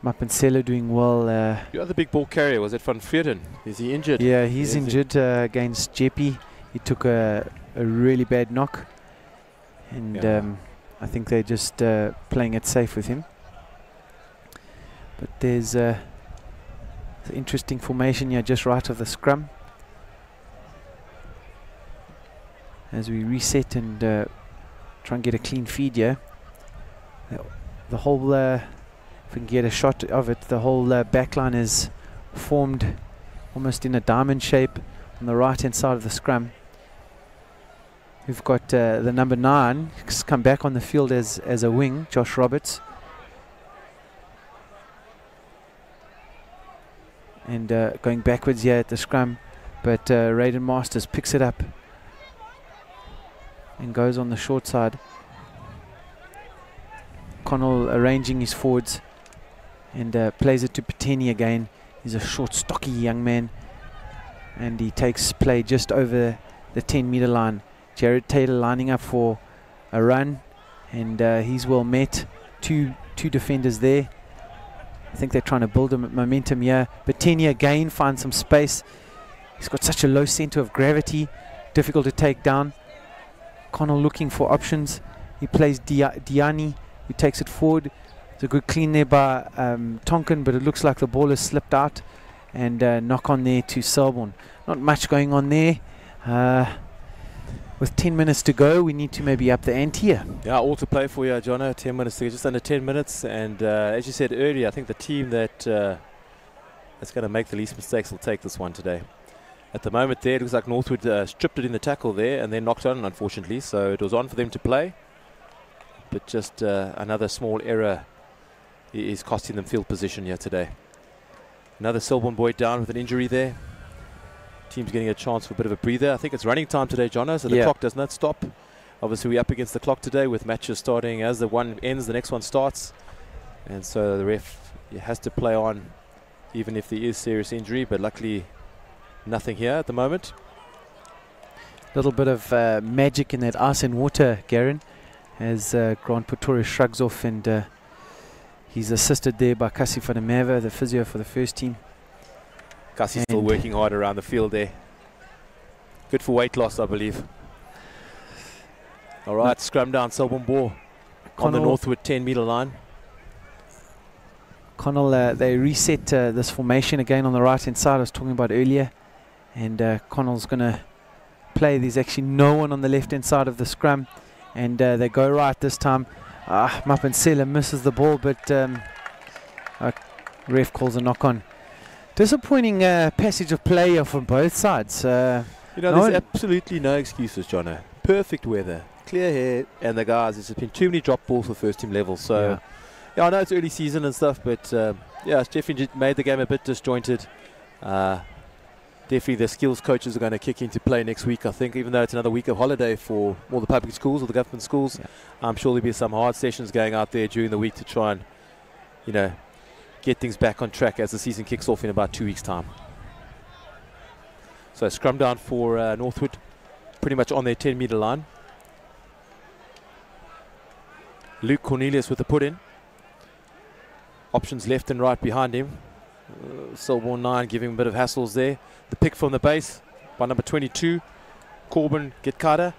Mapansela doing well. Your other big ball carrier, was it Van Vreden? Is he injured? Yeah, he's injured against Jeppy. He took a really bad knock. And I think they're just playing it safe with him. But there's an interesting formation here just right of the scrum. As we reset and try and get a clean feed here. The whole, if we can get a shot of it, the whole backline is formed almost in a diamond shape on the right hand side of the scrum. We've got the number 9 has come back on the field as a wing, Josh Roberts. And going backwards here at the scrum, but Raiden Masters picks it up and goes on the short side. Connell arranging his forwards and plays it to Pateni again. He's a short, stocky young man, and he takes play just over the 10-meter line. Jared Taylor lining up for a run, and he's well met. Two defenders there. I think they're trying to build a momentum here. Pateni again finds some space. He's got such a low center of gravity, difficult to take down. Connell looking for options. He plays Diani, who takes it forward. It's a good clean there by Tonkin, but it looks like the ball has slipped out, and knock on there to Selborne. Not much going on there. With 10 minutes to go, we need to maybe up the ante here. Yeah, all to play for you, Jono. 10 minutes to go, just under 10 minutes. And as you said earlier, I think the team that's going to make the least mistakes will take this one today. At the moment there, it looks like Northwood stripped it in the tackle there and then knocked on, unfortunately. So it was on for them to play. But just another small error is costing them field position here today. Another Selborne boy down with an injury there. Team's getting a chance for a bit of a breather. I think it's running time today, Jono, so the clock does not stop. Obviously, we're up against the clock today with matches starting. As the one ends, the next one starts. And so the ref has to play on, even if there is serious injury. But luckily, nothing here at the moment. A little bit of magic in that ice and water, Garen, as Grant Pretoria shrugs off, and he's assisted there by Kasi van der Merwe, the physio for the first team. Cassie's still working hard around the field there. Good for weight loss, I believe. All right, scrum down, Selborne ball on the Northwood 10-meter line. Connell, they reset this formation again on the right-hand side I was talking about earlier. And Connell's going to play. There's actually no one on the left-hand side of the scrum. And they go right this time. Mapansela misses the ball, but ref calls a knock-on. Disappointing passage of play from both sides. There's absolutely no excuses, Jono. Perfect weather, clear hair, and the guys, there's been too many drop balls for first team level. So, I know it's early season and stuff, but it's definitely made the game a bit disjointed. Definitely the skills coaches are going to kick into play next week, I think, even though it's another week of holiday for all the public schools or the government schools. I'm sure there'll be some hard sessions going out there during the week to try and, get things back on track as the season kicks off in about 2 weeks' time. So scrum down for Northwood, pretty much on their 10-meter line. Luke Cornelius with the put-in. Options left and right behind him. Selborne 9 giving a bit of hassles there. The pick from the base by number 22, Corbin Getkada.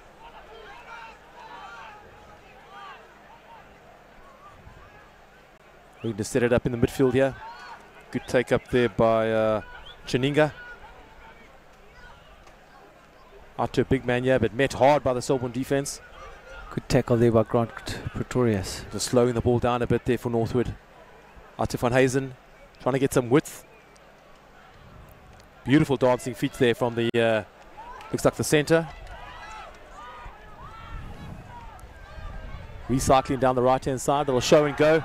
Looking to set it up in the midfield here. Good take up there by Chininga. Out to a big man here, but met hard by the Selborne defense. Good tackle there by Grant Pretorius. Just slowing the ball down a bit there for Northwood. Out to Van Hazen, trying to get some width. Beautiful dancing feet there from the, looks like the center. Recycling down the right-hand side, they'll show and go.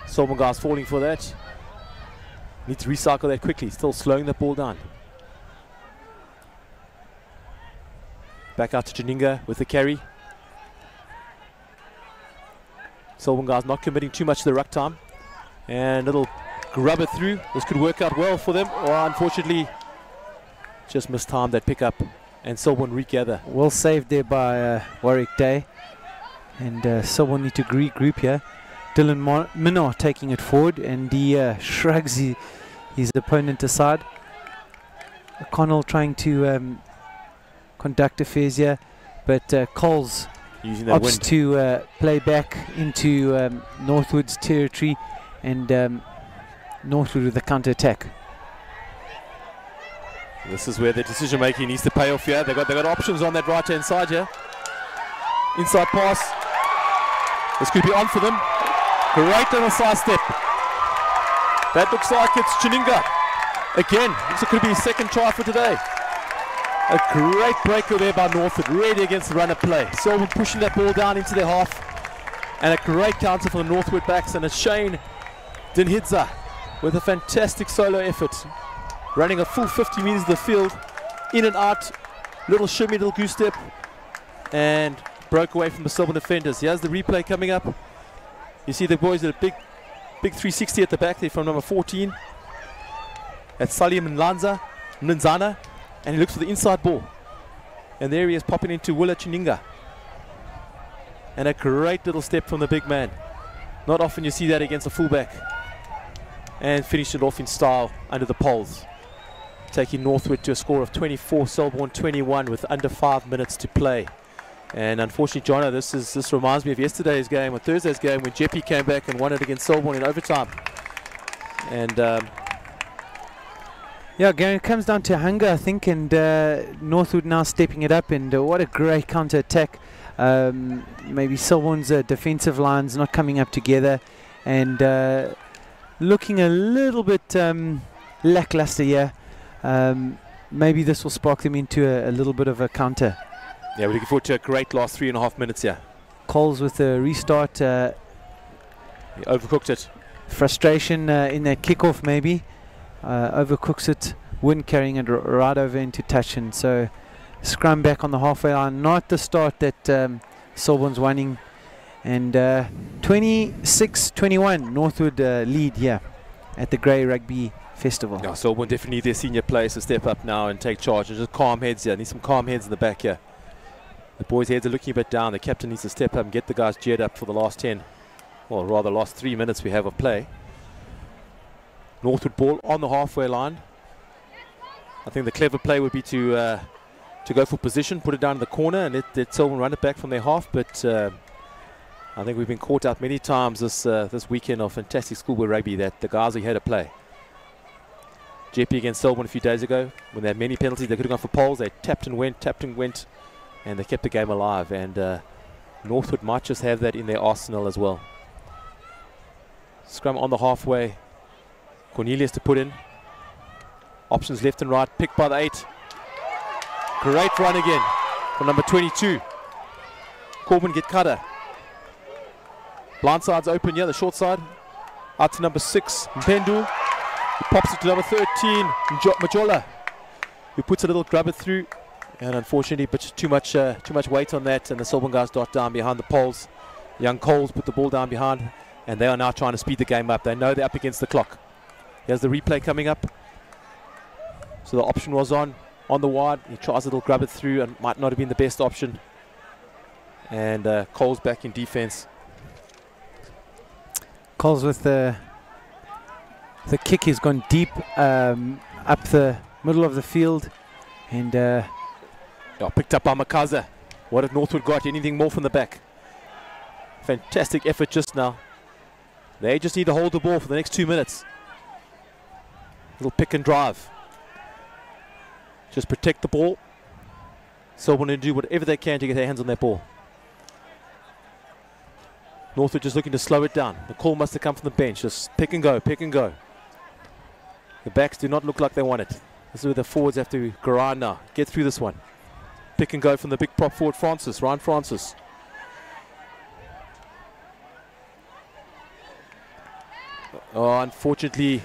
Selborne guys falling for that. Need to recycle that quickly, still slowing the ball down. Back out to Janinga with the carry. Selborne guys not committing too much to the ruck time. And a little grub it through. This could work out well for them. Or unfortunately, just mistimed that pickup, and Selborne regather. Well saved there by Warwick Day. And Selborne need to regroup here. Dylan Minor taking it forward, and he shrugs his opponent aside. O'Connell trying to conduct affairs here, but Coles using that opts wind to play back into Northwood's territory, and Northwood with the counter-attack. This is where the decision making needs to pay off here. They got options on that right hand side here. Inside pass. This could be on for them. Great little side step. That looks like it's Chininga. Again, this could be his second try for today. A great breaker there by Northwood, ready against the run of play. Selborne pushing that ball down into their half. And a great counter for the Northwood backs, and a Shane Dinhidza with a fantastic solo effort. Running a full 50 meters of the field, in and out, little shimmy, little goose step, and broke away from the Selborne defenders. Here's the replay coming up. You see the boys at a big 360 at the back there from number 14. That's Salim Nlanzana, and he looks for the inside ball. And there he is popping into Willa Chininga. And a great little step from the big man. Not often you see that against a fullback. And finished it off in style under the poles, taking Northwood to a score of 24, Selborne 21 with under 5 minutes to play. And unfortunately, Jono, this reminds me of yesterday's game, or Thursday's game, when Jeppy came back and won it against Selborne in overtime. And yeah, Gary, it comes down to hunger, I think, and Northwood now stepping it up, and what a great counter-attack. Maybe Selborne's defensive line's not coming up together, and looking a little bit lackluster here. Maybe this will spark them into a little bit of a counter. Yeah, we're looking forward to a great last 3.5 minutes here. Coles with the restart. He overcooked it. Frustration in that kickoff, maybe. Overcooks it. Wind carrying it right over into touch, and so scrum back on the halfway line. Not the start that Selborne's winning. And 26-21, Northwood lead here at the Grey Rugby Festival. Yeah, Selborne definitely need their senior players to step up now and take charge. And just calm heads here. Need some calm heads in the back here. The boys' heads are looking a bit down. The captain needs to step up and get the guys geared up for the last 10, well, rather last 3 minutes we have of play. Northwood ball on the halfway line. I think the clever play would be to go for position, put it down in the corner, and let Selborne run it back from their half. But I think we've been caught out many times this weekend of fantastic schoolboy rugby that the guys are here to play. Jeppy against Selborne a few days ago, when they had many penalties, they could have gone for poles. They tapped and went, and they kept the game alive. And Northwood might just have that in their arsenal as well. Scrum on the halfway. Cornelius to put in. Options left and right, picked by the 8. Great run again from number 22. Corbin get cutter. Blind side's open here, the short side. Out to number 6, Mpendu. He pops it to number 13, Majola, who puts a little grubber through. And unfortunately, but too much weight on that, and the Selborne guys dot down behind the poles. Young Coles put the ball down behind, and they are now trying to speed the game up. They know they're up against the clock. Here's the replay coming up. So the option was on the wide. He tries a little grub it through, and might not have been the best option. And Coles back in defense. Coles with the kick has gone deep up the middle of the field, and picked up by Makaza. What have Northwood got? Anything more from the back? Fantastic effort just now. They just need to hold the ball for the next 2 minutes. Little pick and drive. Just protect the ball. Selborne to do whatever they can to get their hands on that ball. Northwood just looking to slow it down. The call must have come from the bench. Just pick and go, pick and go. The backs do not look like they want it. This is where the forwards have to grind now. Get through this one. Pick and go from the big prop forward, Ryan Francis. Oh, unfortunately,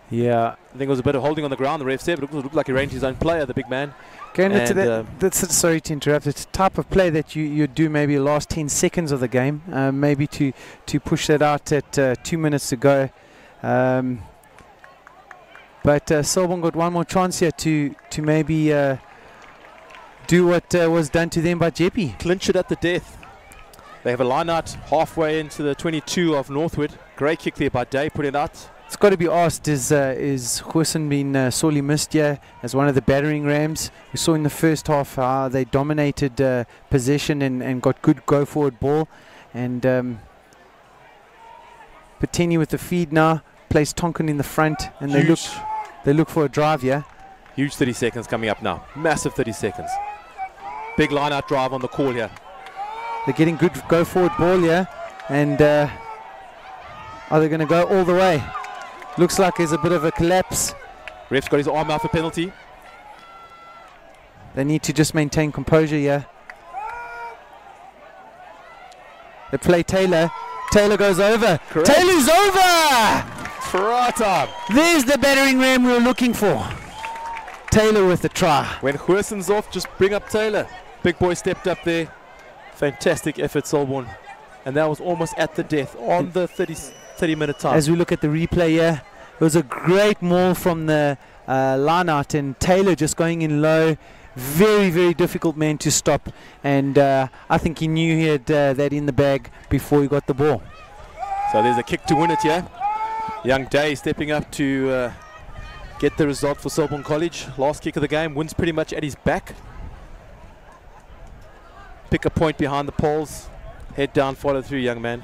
yeah, I think it was a bit of holding on the ground, the ref said, but it looked like he ranged his own player, the big man. Okay, that's sorry to interrupt. It's a type of play that you do maybe the last 10 seconds of the game, maybe to push that out at 2 minutes to go. But But Selborne got one more chance here to maybe do what was done to them by Jeppy. Clinch it at the death. They have a line out halfway into the 22 of Northwood. Great kick there by Day, put it out. It's got to be asked, is Goosen been sorely missed here as one of the battering rams? We saw in the first half how they dominated possession and got good go-forward ball. And Patini with the feed now, plays Tonkin in the front, and they look for a drive here. Huge 30 seconds coming up now. Massive 30 seconds. Big line-out drive on the call here. They're getting good go-forward ball here, and are they going to go all the way? Looks like there's a bit of a collapse. Ref's got his arm out for penalty. They need to just maintain composure here. They play Taylor. Taylor goes over. Correct. Taylor's over! Try time. There's the battering ram we were looking for. Taylor with the try. When Goosen's off, just bring up Taylor. Big boy stepped up there. Fantastic effort, Selborne. And that was almost at the death on the 30-minute time. As we look at the replay here, it was a great maul from the line-out, and Taylor just going in low. Very, very difficult man to stop. And I think he knew he had that in the bag before he got the ball. So there's a kick to win it here. Young Day stepping up to get the result for Selborne College. Last kick of the game, wins pretty much at his back. Pick a point behind the poles. Head down, follow through, young man.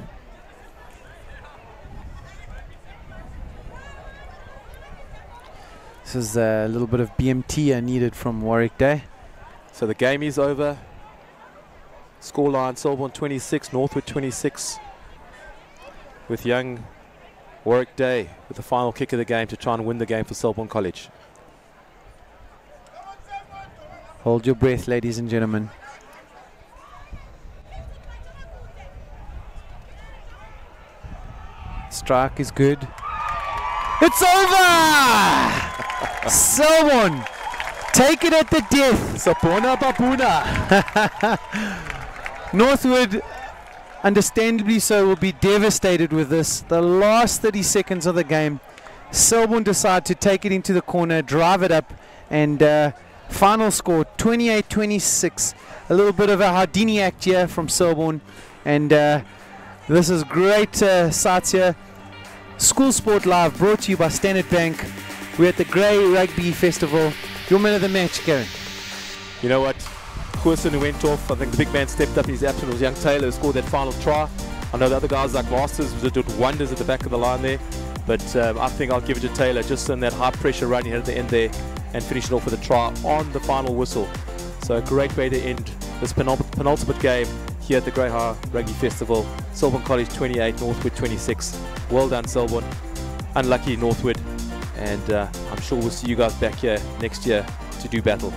This is a little bit of BMT needed from Warwick Day. So the game is over. Scoreline, Selborne 26, Northwood 26. With young Warwick Day with the final kick of the game to try and win the game for Selborne College. Hold your breath, ladies and gentlemen. Strike is good. It's over! Selborne, take it at the death. Sapona Babuna. Northwood, understandably so, will be devastated with this. The last 30 seconds of the game, Selborne decide to take it into the corner, drive it up, and final score 28-26. A little bit of a Houdini act here from Selborne, and this is great sights here. School Sport Live brought to you by Standard Bank. We're at the Grey Rugby Festival. Your man of the match, Karen. You know what? Goosen, who went off, I think the big man stepped up in his absence. It was young Taylor who scored that final try. I know the other guys like Masters did wonders at the back of the line there. But I think I'll give it to Taylor just in that high pressure run he had at the end there and finish it off with a try on the final whistle. So a great way to end this penultimate game here at the Grey Rugby Festival. Selborne College 28, Northwood 26. Well done, Selborne. Unlucky Northwood. And I'm sure we'll see you guys back here next year to do battle.